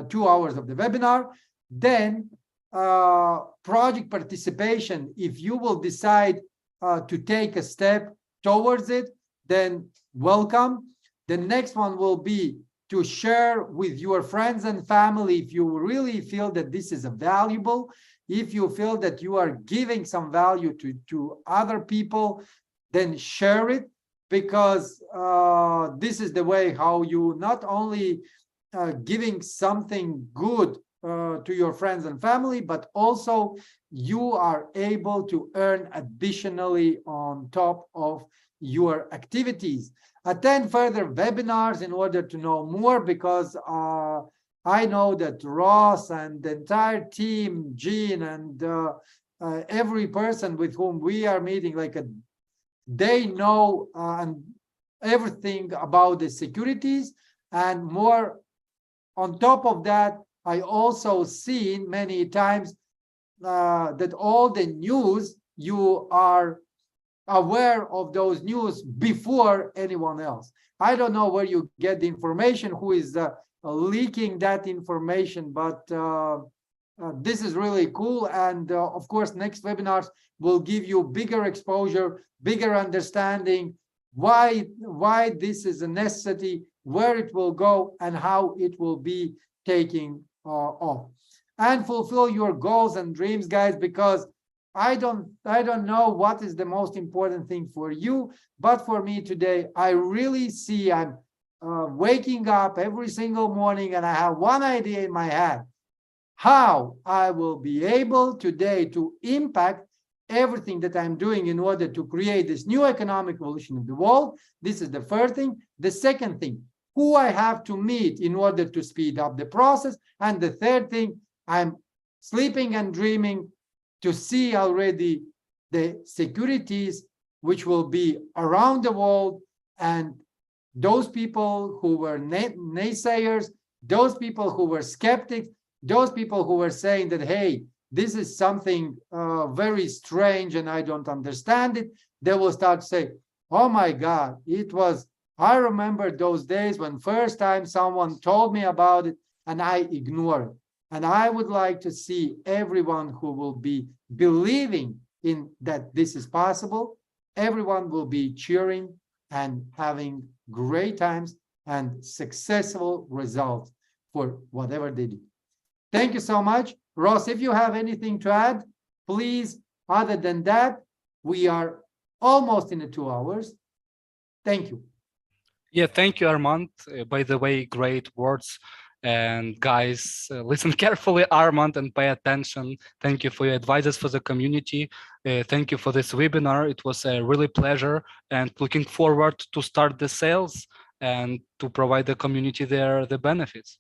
Speaker 3: 2 hours of the webinar. Then project participation, if you will decide to take a step towards it, then welcome. The next one will be to share with your friends and family if you really feel that this is valuable, if you feel that you are giving some value to other people, then share it. because this is the way how you not only giving something good to your friends and family, but also you are able to earn additionally on top of your activities. Attend further webinars in order to know more, because I know that Ross and the entire team, Gene, and every person with whom we are meeting, they know everything about the securities and more. On top of that, I also seen many times that all the news, you are aware of those news before anyone else. I don't know where you get the information, who is leaking that information, but this is really cool. And of course, next webinars will give you bigger exposure, bigger understanding, why this is a necessity, where it will go, and how it will be taking off. And fulfill your goals and dreams, guys, because I don't know what is the most important thing for you, but for me today, I really see I'm waking up every single morning and I have one idea in my head, how I will be able today to impact everything that I'm doing in order to create this new economic evolution of the world. This is the first thing. The second thing, who I have to meet in order to speed up the process. And the third thing, I'm sleeping and dreaming to see already the securities which will be around the world, and those people who were naysayers, those people who were skeptics, those people who were saying that, hey, this is something very strange and I don't understand it, they will start to say, oh my God, I remember those days when first time someone told me about it and I ignored it. And I would like to see everyone who will be believing in that this is possible, everyone will be cheering and having great times and successful results for whatever they do. Thank you so much. Ross, if you have anything to add, please. Other than that, we are almost in the 2 hours. Thank you.
Speaker 2: Yeah, thank you, Armand. By the way, great words. And guys, listen carefully, Armand, and pay attention. Thank you for your advices for the community. Thank you for this webinar. It was a really pleasure, and looking forward to start the sales and to provide the community the benefits.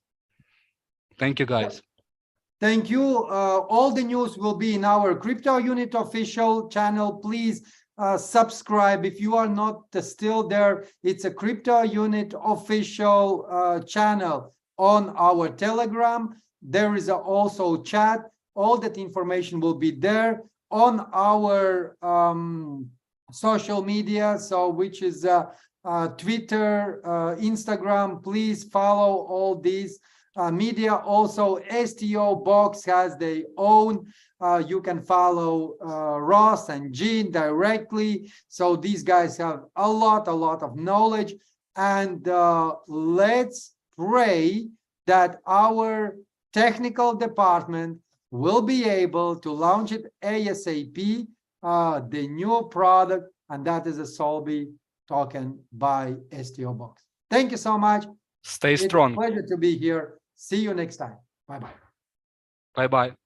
Speaker 2: Thank you, guys.
Speaker 3: Thank you. All the news will be in our Crypto Unit official channel. Please subscribe if you are not still there. It's a Crypto Unit official channel on our Telegram. There is also chat. All that information will be there on our social media, so which is Twitter, Instagram. Please follow all these media. Also, STO Box has their own. You can follow Ross and Gene directly. So these guys have a lot of knowledge. And let's pray that our technical department will be able to launch it ASAP, the new product, and that is a SOULB token by STO Box. Thank you so much.
Speaker 2: Stay strong.
Speaker 3: It's a pleasure to be here. See you next time. Bye-bye.
Speaker 2: Bye-bye.